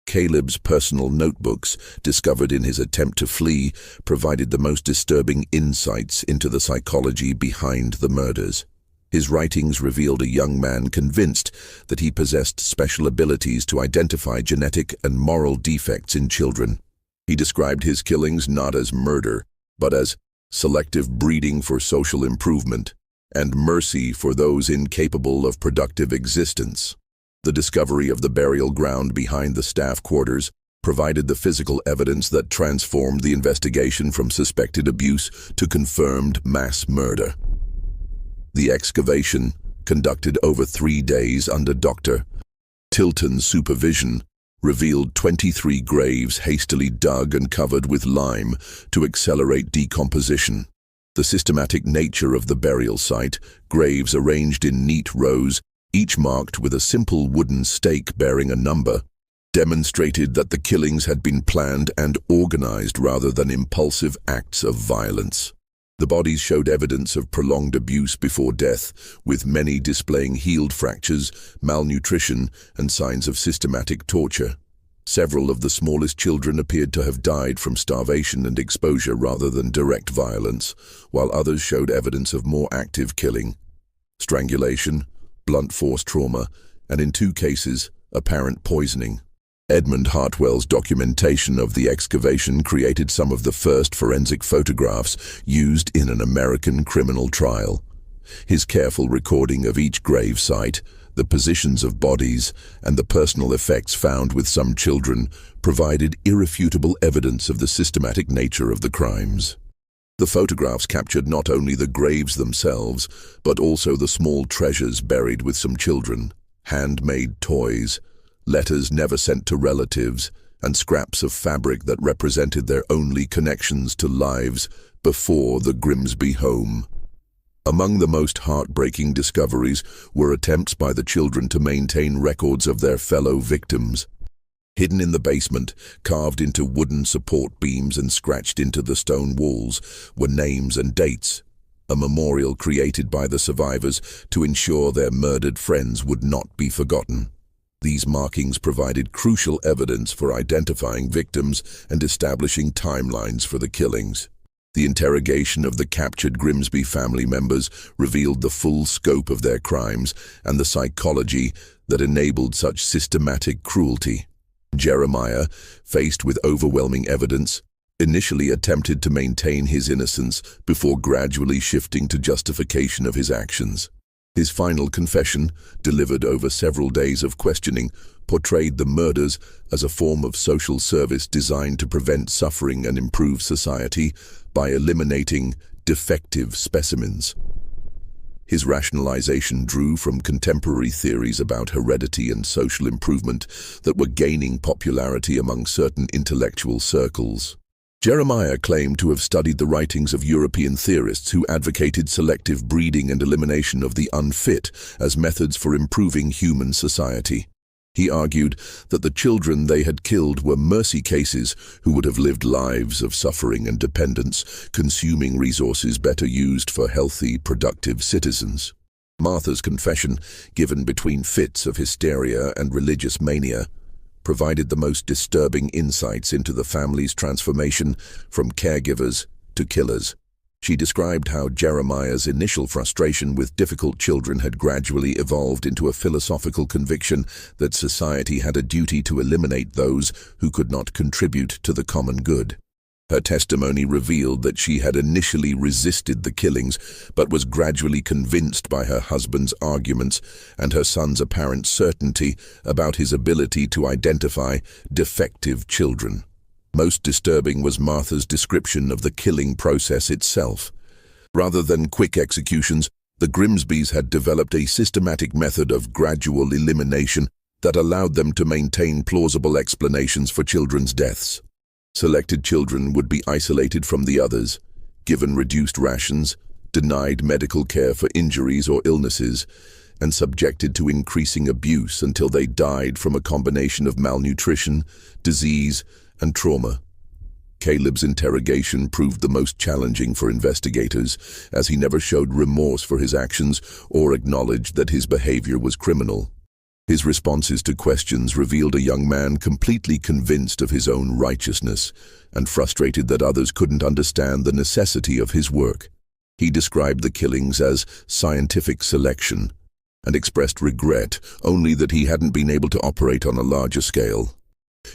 Caleb's personal notebooks, discovered in his attempt to flee, provided the most disturbing insights into the psychology behind the murders. His writings revealed a young man convinced that he possessed special abilities to identify genetic and moral defects in children. He described his killings not as murder, but as selective breeding for social improvement and mercy for those incapable of productive existence. The discovery of the burial ground behind the staff quarters provided the physical evidence that transformed the investigation from suspected abuse to confirmed mass murder. The excavation, conducted over 3 days under Dr. Tilton's supervision, revealed 23 graves hastily dug and covered with lime to accelerate decomposition. The systematic nature of the burial site, graves arranged in neat rows, each marked with a simple wooden stake bearing a number, demonstrated that the killings had been planned and organized rather than impulsive acts of violence. The bodies showed evidence of prolonged abuse before death, with many displaying healed fractures, malnutrition, and signs of systematic torture. Several of the smallest children appeared to have died from starvation and exposure rather than direct violence, while others showed evidence of more active killing, strangulation, blunt force trauma, and in 2 cases, apparent poisoning. Edmund Hartwell's documentation of the excavation created some of the first forensic photographs used in an American criminal trial. His careful recording of each grave site, the positions of bodies, and the personal effects found with some children provided irrefutable evidence of the systematic nature of the crimes. The photographs captured not only the graves themselves, but also the small treasures buried with some children, handmade toys, letters never sent to relatives, and scraps of fabric that represented their only connections to lives before the Grimsby home. Among the most heartbreaking discoveries were attempts by the children to maintain records of their fellow victims. Hidden in the basement, carved into wooden support beams and scratched into the stone walls, were names and dates, a memorial created by the survivors to ensure their murdered friends would not be forgotten. These markings provided crucial evidence for identifying victims and establishing timelines for the killings. The interrogation of the captured Grimsby family members revealed the full scope of their crimes and the psychology that enabled such systematic cruelty. Jeremiah, faced with overwhelming evidence, initially attempted to maintain his innocence before gradually shifting to justification of his actions. His final confession, delivered over several days of questioning, portrayed the murders as a form of social service designed to prevent suffering and improve society by eliminating defective specimens. His rationalization drew from contemporary theories about heredity and social improvement that were gaining popularity among certain intellectual circles. Jeremiah claimed to have studied the writings of European theorists who advocated selective breeding and elimination of the unfit as methods for improving human society. He argued that the children they had killed were mercy cases who would have lived lives of suffering and dependence, consuming resources better used for healthy, productive citizens. Martha's confession, given between fits of hysteria and religious mania, provided the most disturbing insights into the family's transformation from caregivers to killers. She described how Jeremiah's initial frustration with difficult children had gradually evolved into a philosophical conviction that society had a duty to eliminate those who could not contribute to the common good. Her testimony revealed that she had initially resisted the killings, but was gradually convinced by her husband's arguments and her son's apparent certainty about his ability to identify defective children. Most disturbing was Martha's description of the killing process itself. Rather than quick executions, the Grimsbys had developed a systematic method of gradual elimination that allowed them to maintain plausible explanations for children's deaths. Selected children would be isolated from the others, given reduced rations, denied medical care for injuries or illnesses, and subjected to increasing abuse until they died from a combination of malnutrition, disease, and trauma. Caleb's interrogation proved the most challenging for investigators, as he never showed remorse for his actions or acknowledged that his behavior was criminal. His responses to questions revealed a young man completely convinced of his own righteousness and frustrated that others couldn't understand the necessity of his work. He described the killings as scientific selection and expressed regret only that he hadn't been able to operate on a larger scale.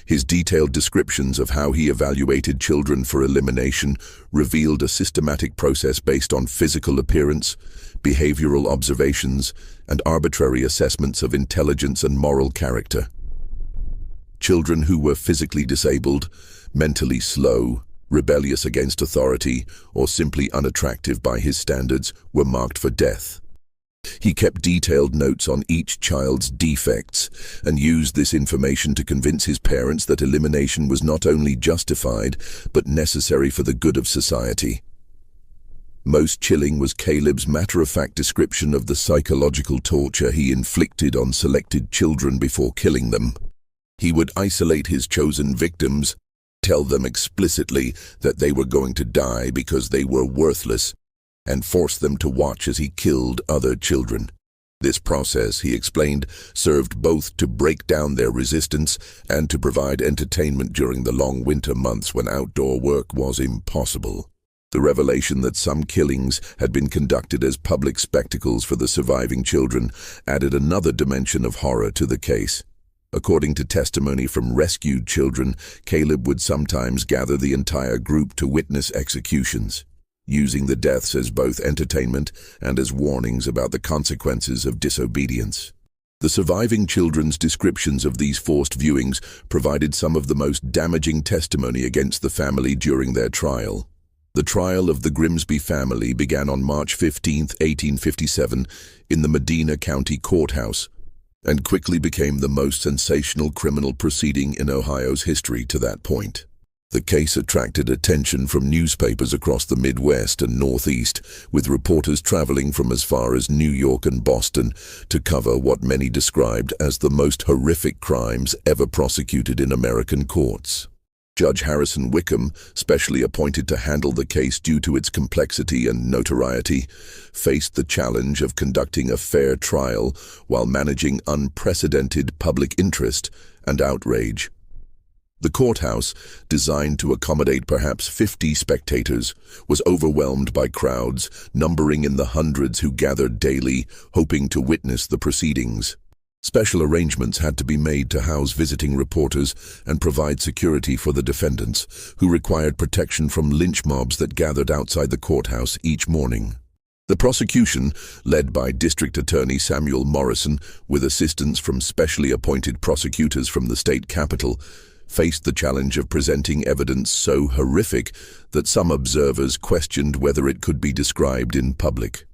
His detailed descriptions of how he evaluated children for elimination revealed a systematic process based on physical appearance, behavioral observations, and arbitrary assessments of intelligence and moral character. Children who were physically disabled, mentally slow, rebellious against authority, or simply unattractive by his standards were marked for death. He kept detailed notes on each child's defects and used this information to convince his parents that elimination was not only justified but necessary for the good of society. Most chilling was Caleb's matter-of-fact description of the psychological torture he inflicted on selected children before killing them. He would isolate his chosen victims, tell them explicitly that they were going to die because they were worthless, and force them to watch as he killed other children. This process, he explained, served both to break down their resistance and to provide entertainment during the long winter months when outdoor work was impossible. The revelation that some killings had been conducted as public spectacles for the surviving children added another dimension of horror to the case. According to testimony from rescued children, Caleb would sometimes gather the entire group to witness executions, using the deaths as both entertainment and as warnings about the consequences of disobedience. The surviving children's descriptions of these forced viewings provided some of the most damaging testimony against the family during their trial. The trial of the Grimsby family began on March 15, 1857, in the Medina County Courthouse, and quickly became the most sensational criminal proceeding in Ohio's history to that point. The case attracted attention from newspapers across the Midwest and Northeast, with reporters traveling from as far as New York and Boston to cover what many described as the most horrific crimes ever prosecuted in American courts. Judge Harrison Wickham, specially appointed to handle the case due to its complexity and notoriety, faced the challenge of conducting a fair trial while managing unprecedented public interest and outrage. The courthouse, designed to accommodate perhaps 50 spectators, was overwhelmed by crowds numbering in the hundreds who gathered daily, hoping to witness the proceedings. Special arrangements had to be made to house visiting reporters and provide security for the defendants, who required protection from lynch mobs that gathered outside the courthouse each morning. The prosecution, led by District Attorney Samuel Morrison, with assistance from specially appointed prosecutors from the state capitol, faced the challenge of presenting evidence so horrific that some observers questioned whether it could be described in public.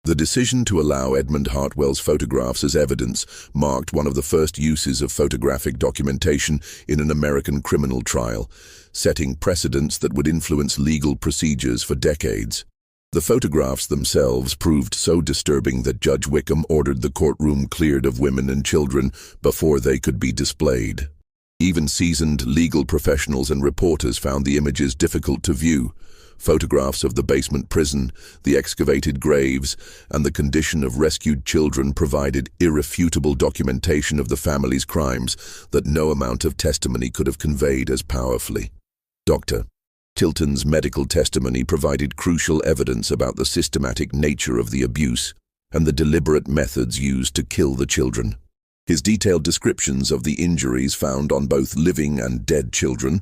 The decision to allow Edmund Hartwell's photographs as evidence marked one of the first uses of photographic documentation in an American criminal trial, setting precedents that would influence legal procedures for decades. The photographs themselves proved so disturbing that Judge Wickham ordered the courtroom cleared of women and children before they could be displayed. Even seasoned legal professionals and reporters found the images difficult to view. Photographs of the basement prison, the excavated graves, and the condition of rescued children provided irrefutable documentation of the family's crimes that no amount of testimony could have conveyed as powerfully. Dr. Tilton's medical testimony provided crucial evidence about the systematic nature of the abuse and the deliberate methods used to kill the children. His detailed descriptions of the injuries found on both living and dead children,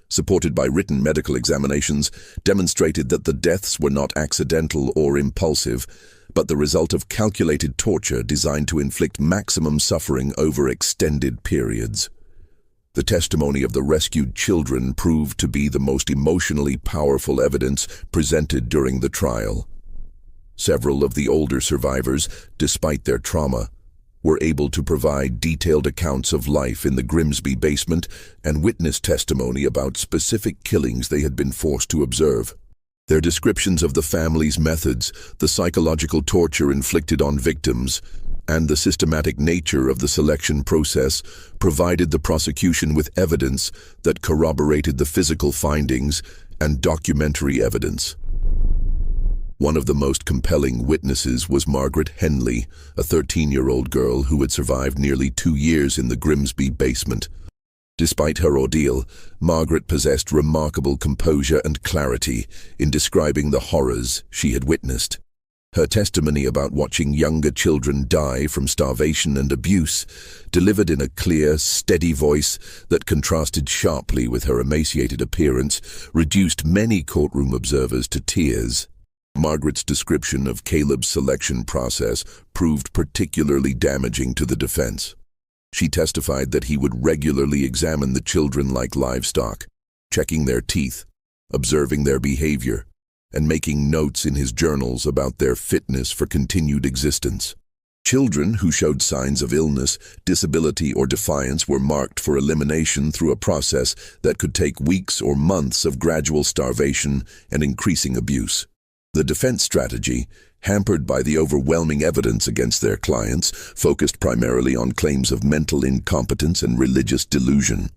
supported by written medical examinations, demonstrated that the deaths were not accidental or impulsive, but the result of calculated torture designed to inflict maximum suffering over extended periods. The testimony of the rescued children proved to be the most emotionally powerful evidence presented during the trial. Several of the older survivors, despite their trauma, were able to provide detailed accounts of life in the Grimsby basement and witness testimony about specific killings they had been forced to observe. Their descriptions of the family's methods, the psychological torture inflicted on victims, and the systematic nature of the selection process provided the prosecution with evidence that corroborated the physical findings and documentary evidence. One of the most compelling witnesses was Margaret Henley, a 13-year-old girl who had survived nearly 2 years in the Grimsby basement. Despite her ordeal, Margaret possessed remarkable composure and clarity in describing the horrors she had witnessed. Her testimony about watching younger children die from starvation and abuse, delivered in a clear, steady voice that contrasted sharply with her emaciated appearance, reduced many courtroom observers to tears. Margaret's description of Caleb's selection process proved particularly damaging to the defense. She testified that he would regularly examine the children like livestock, checking their teeth, observing their behavior, and making notes in his journals about their fitness for continued existence. Children who showed signs of illness, disability, or defiance were marked for elimination through a process that could take weeks or months of gradual starvation and increasing abuse. The defense strategy, hampered by the overwhelming evidence against their clients, focused primarily on claims of mental incompetence and religious delusion.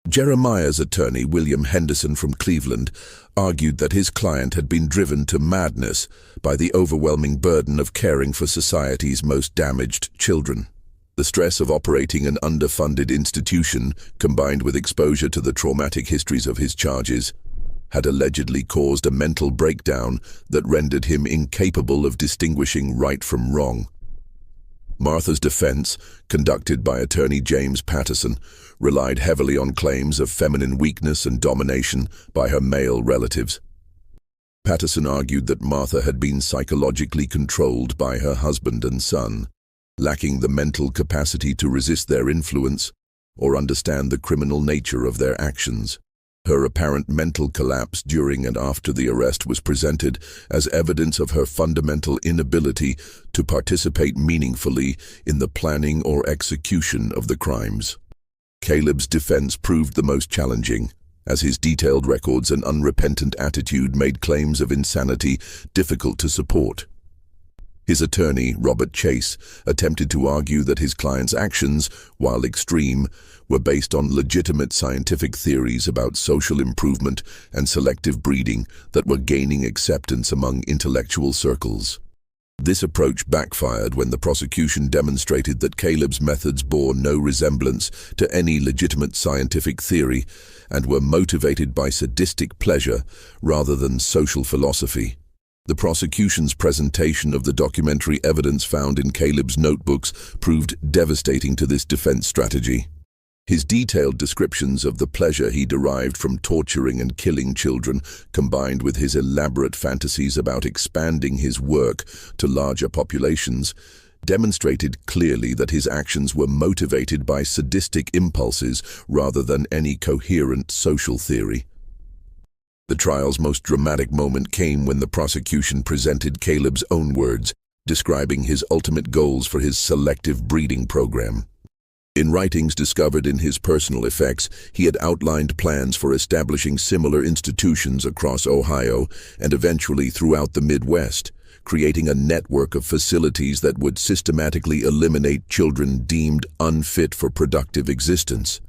Jeremiah's attorney, William Henderson from Cleveland, argued that his client had been driven to madness by the overwhelming burden of caring for society's most damaged children. The stress of operating an underfunded institution, combined with exposure to the traumatic histories of his charges, had allegedly caused a mental breakdown that rendered him incapable of distinguishing right from wrong. Martha's defense, conducted by attorney James Patterson, relied heavily on claims of feminine weakness and domination by her male relatives. Patterson argued that Martha had been psychologically controlled by her husband and son, lacking the mental capacity to resist their influence or understand the criminal nature of their actions. Her apparent mental collapse during and after the arrest was presented as evidence of her fundamental inability to participate meaningfully in the planning or execution of the crimes. Caleb's defense proved the most challenging, as his detailed records and unrepentant attitude made claims of insanity difficult to support. His attorney, Robert Chase, attempted to argue that his client's actions, while extreme, were based on legitimate scientific theories about social improvement and selective breeding that were gaining acceptance among intellectual circles. This approach backfired when the prosecution demonstrated that Caleb's methods bore no resemblance to any legitimate scientific theory and were motivated by sadistic pleasure rather than social philosophy. The prosecution's presentation of the documentary evidence found in Caleb's notebooks proved devastating to this defense strategy. His detailed descriptions of the pleasure he derived from torturing and killing children, combined with his elaborate fantasies about expanding his work to larger populations, demonstrated clearly that his actions were motivated by sadistic impulses rather than any coherent social theory. The trial's most dramatic moment came when the prosecution presented Caleb's own words, describing his ultimate goals for his selective breeding program. In writings discovered in his personal effects, he had outlined plans for establishing similar institutions across Ohio and eventually throughout the Midwest, creating a network of facilities that would systematically eliminate children deemed unfit for productive existence.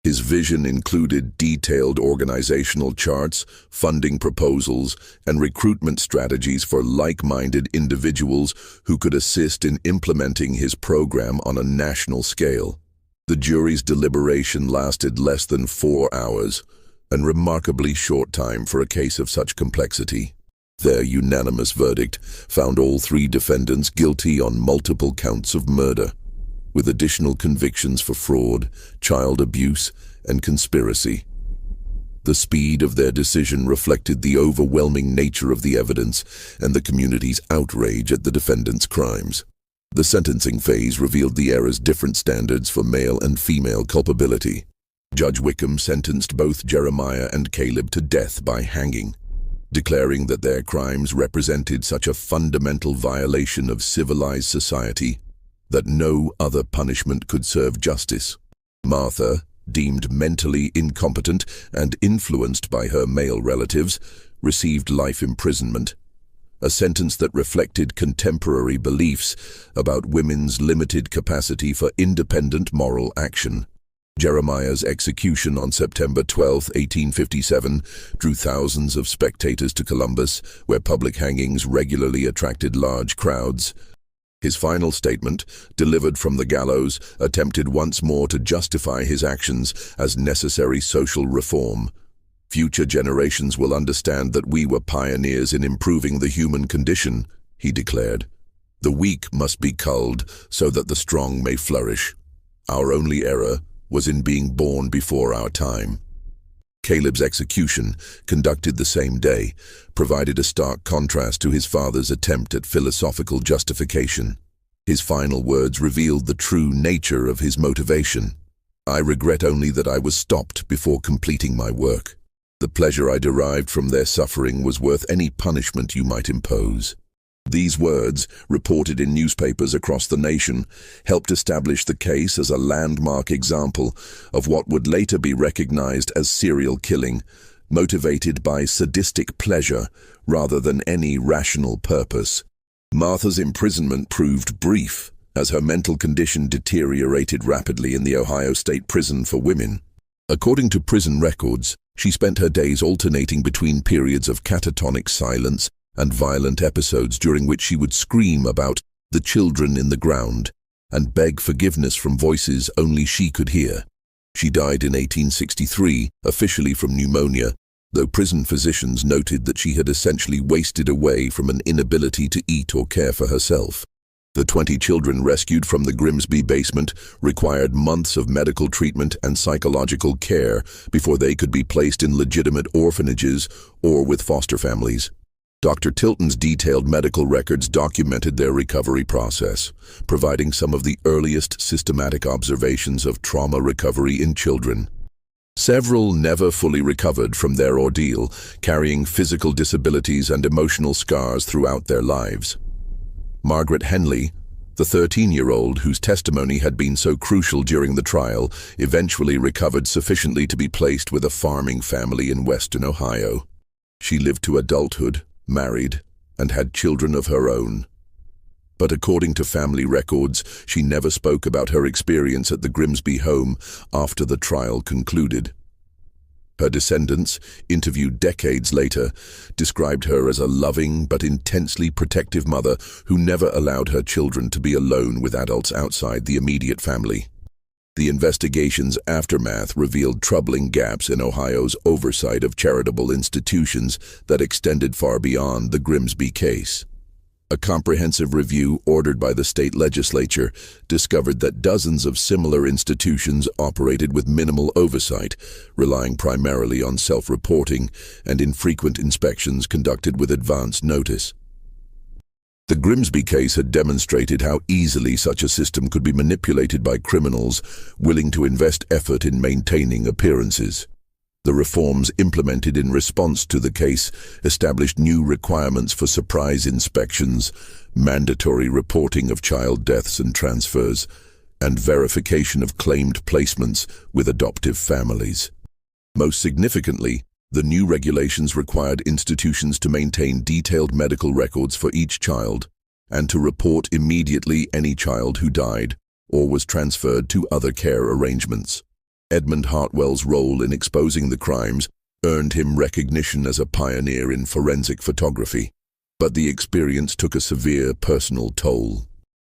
His vision included detailed organizational charts, funding proposals, and recruitment strategies for like-minded individuals who could assist in implementing his program on a national scale. The jury's deliberation lasted less than 4 hours, a remarkably short time for a case of such complexity. Their unanimous verdict found all 3 defendants guilty on multiple counts of murder, with additional convictions for fraud, child abuse, and conspiracy. The speed of their decision reflected the overwhelming nature of the evidence and the community's outrage at the defendants' crimes. The sentencing phase revealed the era's different standards for male and female culpability. Judge Wickham sentenced both Jeremiah and Caleb to death by hanging, declaring that their crimes represented such a fundamental violation of civilized society that no other punishment could serve justice. Martha, deemed mentally incompetent and influenced by her male relatives, received life imprisonment, a sentence that reflected contemporary beliefs about women's limited capacity for independent moral action. Jeremiah's execution on September 12, 1857, drew thousands of spectators to Columbus, where public hangings regularly attracted large crowds. His final statement, delivered from the gallows, attempted once more to justify his actions as necessary social reform. "Future generations will understand that we were pioneers in improving the human condition," he declared. "The weak must be culled so that the strong may flourish. Our only error was in being born before our time." Caleb's execution, conducted the same day, provided a stark contrast to his father's attempt at philosophical justification. His final words revealed the true nature of his motivation. "I regret only that I was stopped before completing my work. The pleasure I derived from their suffering was worth any punishment you might impose." These words, reported in newspapers across the nation, helped establish the case as a landmark example of what would later be recognized as serial killing, motivated by sadistic pleasure rather than any rational purpose. Martha's imprisonment proved brief, as her mental condition deteriorated rapidly in the Ohio State Prison for Women. According to prison records, she spent her days alternating between periods of catatonic silence and violent episodes during which she would scream about the children in the ground and beg forgiveness from voices only she could hear. She died in 1863, officially from pneumonia, though prison physicians noted that she had essentially wasted away from an inability to eat or care for herself. The 20 children rescued from the Grimsby basement required months of medical treatment and psychological care before they could be placed in legitimate orphanages or with foster families. Dr. Tilton's detailed medical records documented their recovery process, providing some of the earliest systematic observations of trauma recovery in children. Several never fully recovered from their ordeal, carrying physical disabilities and emotional scars throughout their lives. Margaret Henley, the 13-year-old whose testimony had been so crucial during the trial, eventually recovered sufficiently to be placed with a farming family in western Ohio. She lived to adulthood, married, and had children of her own. But according to family records, she never spoke about her experience at the Grimsby home after the trial concluded. Her descendants, interviewed decades later, described her as a loving but intensely protective mother who never allowed her children to be alone with adults outside the immediate family. The investigation's aftermath revealed troubling gaps in Ohio's oversight of charitable institutions that extended far beyond the Grimsby case. A comprehensive review ordered by the state legislature discovered that dozens of similar institutions operated with minimal oversight, relying primarily on self-reporting and infrequent inspections conducted with advance notice. The Grimsby case had demonstrated how easily such a system could be manipulated by criminals willing to invest effort in maintaining appearances. The reforms implemented in response to the case established new requirements for surprise inspections, mandatory reporting of child deaths and transfers, and verification of claimed placements with adoptive families. Most significantly, the new regulations required institutions to maintain detailed medical records for each child and to report immediately any child who died or was transferred to other care arrangements. Edmund Hartwell's role in exposing the crimes earned him recognition as a pioneer in forensic photography, but the experience took a severe personal toll.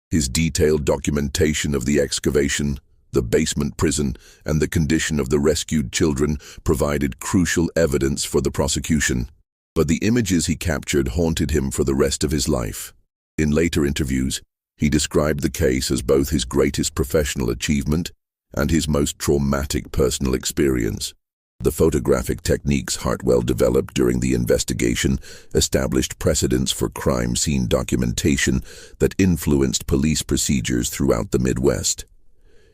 His detailed documentation of the excavation, the basement prison, and the condition of the rescued children provided crucial evidence for the prosecution, but the images he captured haunted him for the rest of his life. In later interviews, he described the case as both his greatest professional achievement and his most traumatic personal experience. The photographic techniques Hartwell developed during the investigation established precedents for crime scene documentation that influenced police procedures throughout the Midwest.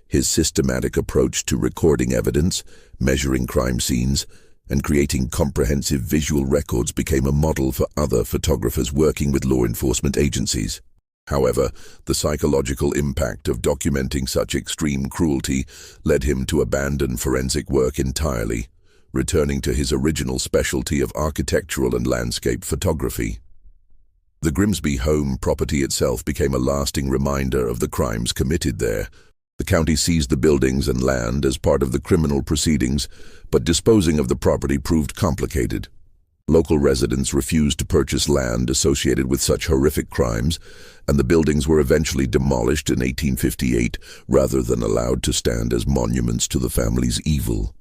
His systematic approach to recording evidence, measuring crime scenes, and creating comprehensive visual records became a model for other photographers working with law enforcement agencies. However, the psychological impact of documenting such extreme cruelty led him to abandon forensic work entirely, returning to his original specialty of architectural and landscape photography. The Grimsby home property itself became a lasting reminder of the crimes committed there. The county seized the buildings and land as part of the criminal proceedings, but disposing of the property proved complicated. Local residents refused to purchase land associated with such horrific crimes, and the buildings were eventually demolished in 1858 rather than allowed to stand as monuments to the family's evil.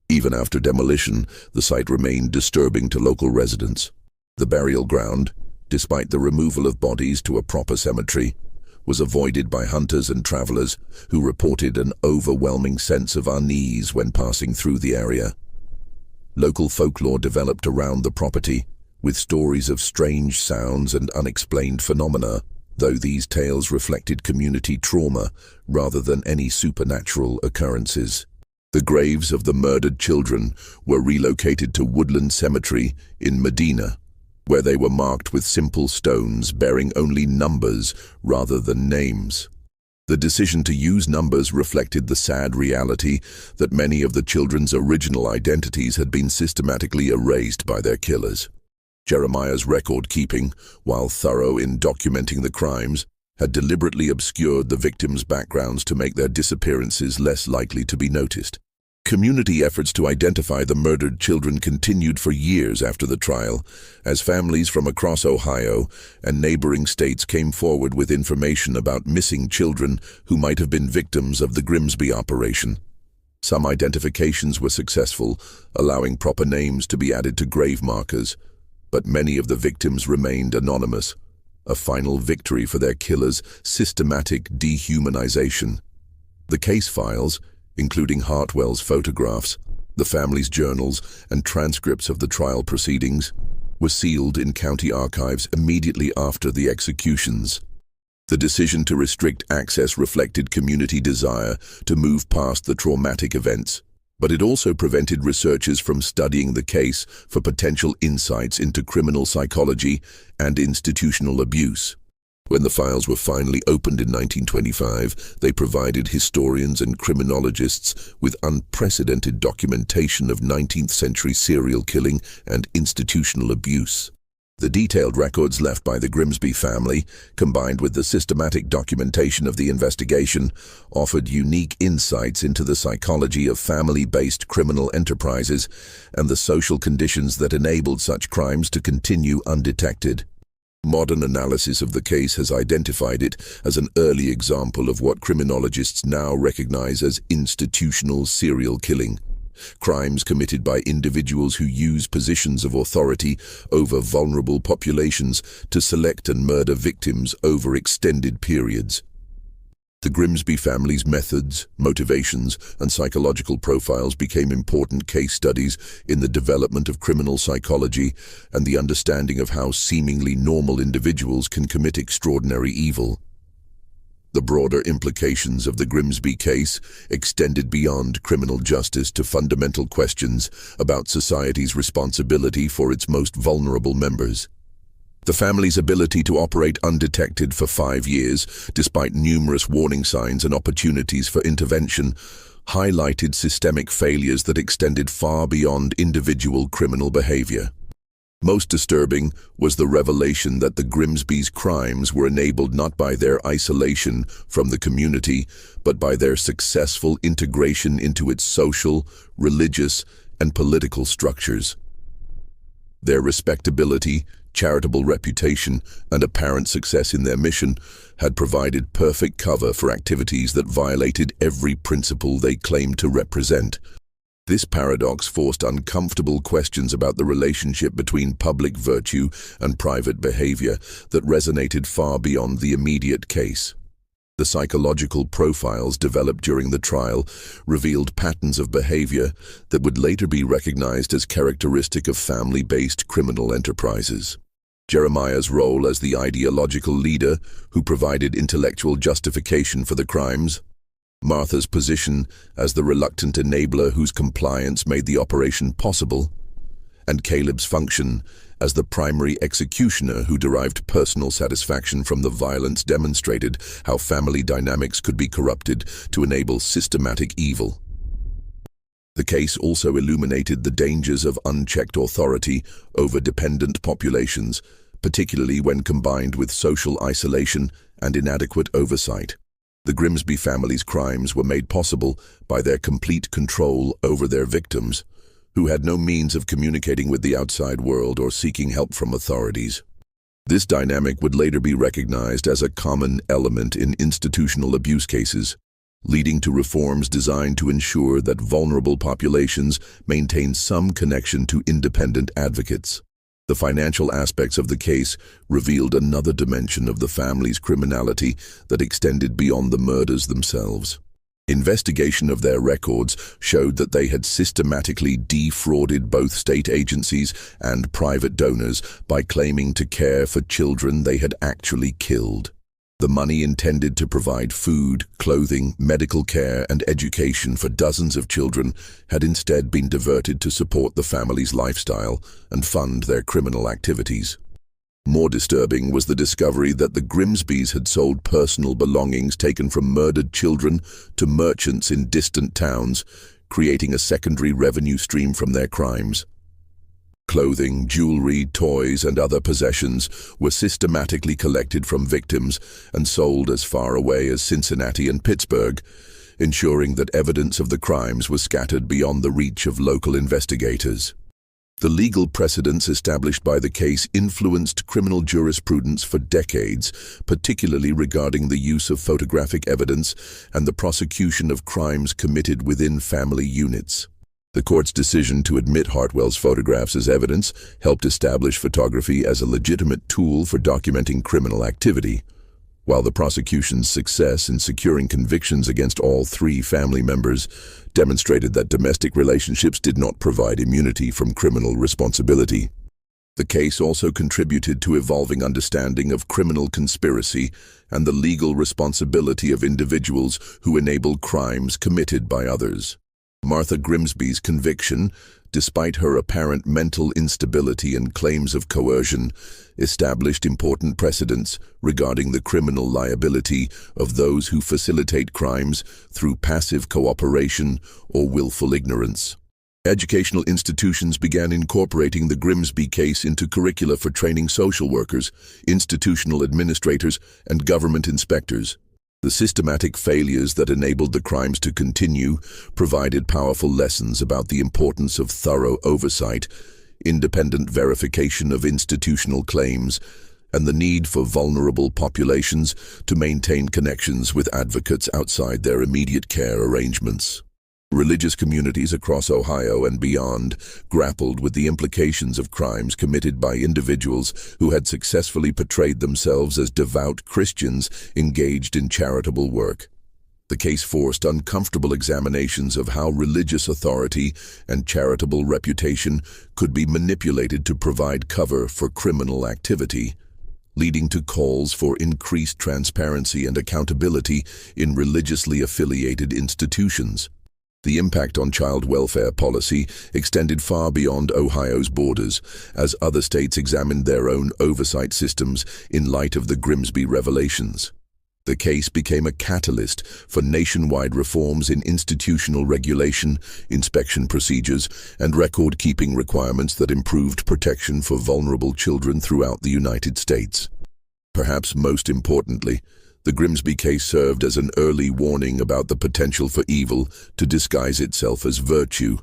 Even after demolition, the site remained disturbing to local residents. The burial ground, despite the removal of bodies to a proper cemetery, was avoided by hunters and travelers who reported an overwhelming sense of unease when passing through the area. Local folklore developed around the property, with stories of strange sounds and unexplained phenomena, though these tales reflected community trauma rather than any supernatural occurrences. The graves of the murdered children were relocated to Woodland Cemetery in Medina, where they were marked with simple stones bearing only numbers rather than names. The decision to use numbers reflected the sad reality that many of the children's original identities had been systematically erased by their killers. Jeremiah's record-keeping, while thorough in documenting the crimes, had deliberately obscured the victims' backgrounds to make their disappearances less likely to be noticed. Community efforts to identify the murdered children continued for years after the trial, as families from across Ohio and neighboring states came forward with information about missing children who might have been victims of the Grimsby operation. Some identifications were successful, allowing proper names to be added to grave markers, but many of the victims remained anonymous, a final victory for their killers' systematic dehumanization. The case files, including Hartwell's photographs, the family's journals, and transcripts of the trial proceedings, were sealed in county archives immediately after the executions. The decision to restrict access reflected community desire to move past the traumatic events, but it also prevented researchers from studying the case for potential insights into criminal psychology and institutional abuse. When the files were finally opened in 1925, they provided historians and criminologists with unprecedented documentation of 19th-century serial killing and institutional abuse. The detailed records left by the Grimsby family, combined with the systematic documentation of the investigation, offered unique insights into the psychology of family-based criminal enterprises and the social conditions that enabled such crimes to continue undetected. Modern analysis of the case has identified it as an early example of what criminologists now recognize as institutional serial killing. Crimes committed by individuals who use positions of authority over vulnerable populations to select and murder victims over extended periods. The Grimsby family's methods, motivations, and psychological profiles became important case studies in the development of criminal psychology and the understanding of how seemingly normal individuals can commit extraordinary evil. The broader implications of the Grimsby case extended beyond criminal justice to fundamental questions about society's responsibility for its most vulnerable members. The family's ability to operate undetected for 5 years, despite numerous warning signs and opportunities for intervention, highlighted systemic failures that extended far beyond individual criminal behavior. Most disturbing was the revelation that the Grimsby's crimes were enabled not by their isolation from the community, but by their successful integration into its social, religious, and political structures. Their respectability, charitable reputation, and apparent success in their mission had provided perfect cover for activities that violated every principle they claimed to represent. This paradox forced uncomfortable questions about the relationship between public virtue and private behavior that resonated far beyond the immediate case. The psychological profiles developed during the trial revealed patterns of behavior that would later be recognized as characteristic of family-based criminal enterprises. Jeremiah's role as the ideological leader who provided intellectual justification for the crimes, Martha's position as the reluctant enabler whose compliance made the operation possible, and Caleb's function as the primary executioner who derived personal satisfaction from the violence demonstrated how family dynamics could be corrupted to enable systematic evil. The case also illuminated the dangers of unchecked authority over dependent populations, particularly when combined with social isolation and inadequate oversight. The Grimsby family's crimes were made possible by their complete control over their victims, who had no means of communicating with the outside world or seeking help from authorities. This dynamic would later be recognized as a common element in institutional abuse cases, leading to reforms designed to ensure that vulnerable populations maintain some connection to independent advocates. The financial aspects of the case revealed another dimension of the family's criminality that extended beyond the murders themselves. Investigation of their records showed that they had systematically defrauded both state agencies and private donors by claiming to care for children they had actually killed. The money intended to provide food, clothing, medical care, and education for dozens of children had instead been diverted to support the family's lifestyle and fund their criminal activities. More disturbing was the discovery that the Grimsbys had sold personal belongings taken from murdered children to merchants in distant towns, creating a secondary revenue stream from their crimes. Clothing, jewelry, toys, and other possessions were systematically collected from victims and sold as far away as Cincinnati and Pittsburgh, ensuring that evidence of the crimes was scattered beyond the reach of local investigators. The legal precedents established by the case influenced criminal jurisprudence for decades, particularly regarding the use of photographic evidence and the prosecution of crimes committed within family units. The court's decision to admit Hartwell's photographs as evidence helped establish photography as a legitimate tool for documenting criminal activity, while the prosecution's success in securing convictions against all 3 family members demonstrated that domestic relationships did not provide immunity from criminal responsibility. The case also contributed to evolving understanding of criminal conspiracy and the legal responsibility of individuals who enable crimes committed by others. Martha Grimsby's conviction, despite her apparent mental instability and claims of coercion, established important precedents regarding the criminal liability of those who facilitate crimes through passive cooperation or willful ignorance. Educational institutions began incorporating the Grimsby case into curricula for training social workers, institutional administrators, and government inspectors. The systematic failures that enabled the crimes to continue provided powerful lessons about the importance of thorough oversight, independent verification of institutional claims, and the need for vulnerable populations to maintain connections with advocates outside their immediate care arrangements. Religious communities across Ohio and beyond grappled with the implications of crimes committed by individuals who had successfully portrayed themselves as devout Christians engaged in charitable work. The case forced uncomfortable examinations of how religious authority and charitable reputation could be manipulated to provide cover for criminal activity, leading to calls for increased transparency and accountability in religiously affiliated institutions. The impact on child welfare policy extended far beyond Ohio's borders, as other states examined their own oversight systems in light of the Grimsby revelations. The case became a catalyst for nationwide reforms in institutional regulation, inspection procedures, and record-keeping requirements that improved protection for vulnerable children throughout the United States. Perhaps most importantly, the Grimsby case served as an early warning about the potential for evil to disguise itself as virtue,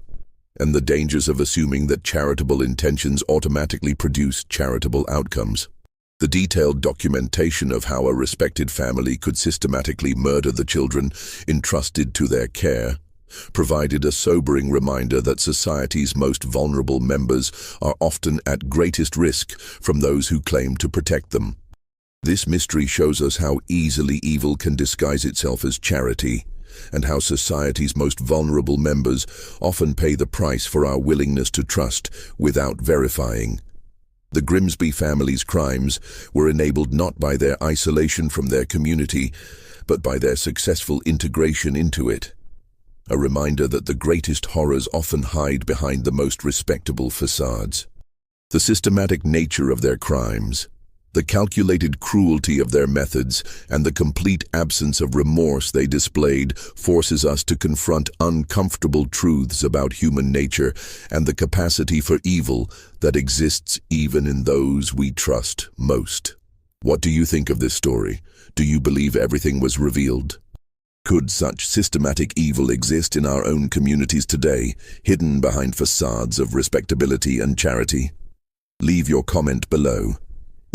and the dangers of assuming that charitable intentions automatically produce charitable outcomes. The detailed documentation of how a respected family could systematically murder the children entrusted to their care provided a sobering reminder that society's most vulnerable members are often at greatest risk from those who claim to protect them. This mystery shows us how easily evil can disguise itself as charity, and how society's most vulnerable members often pay the price for our willingness to trust without verifying. The Grimsby family's crimes were enabled not by their isolation from their community, but by their successful integration into it. A reminder that the greatest horrors often hide behind the most respectable facades. The systematic nature of their crimes, the calculated cruelty of their methods, and the complete absence of remorse they displayed forces us to confront uncomfortable truths about human nature and the capacity for evil that exists even in those we trust most. What do you think of this story? Do you believe everything was revealed? Could such systematic evil exist in our own communities today, hidden behind facades of respectability and charity? Leave your comment below.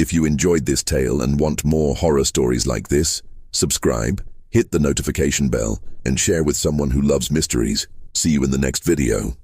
If you enjoyed this tale and want more horror stories like this, subscribe, hit the notification bell, and share with someone who loves mysteries. See you in the next video.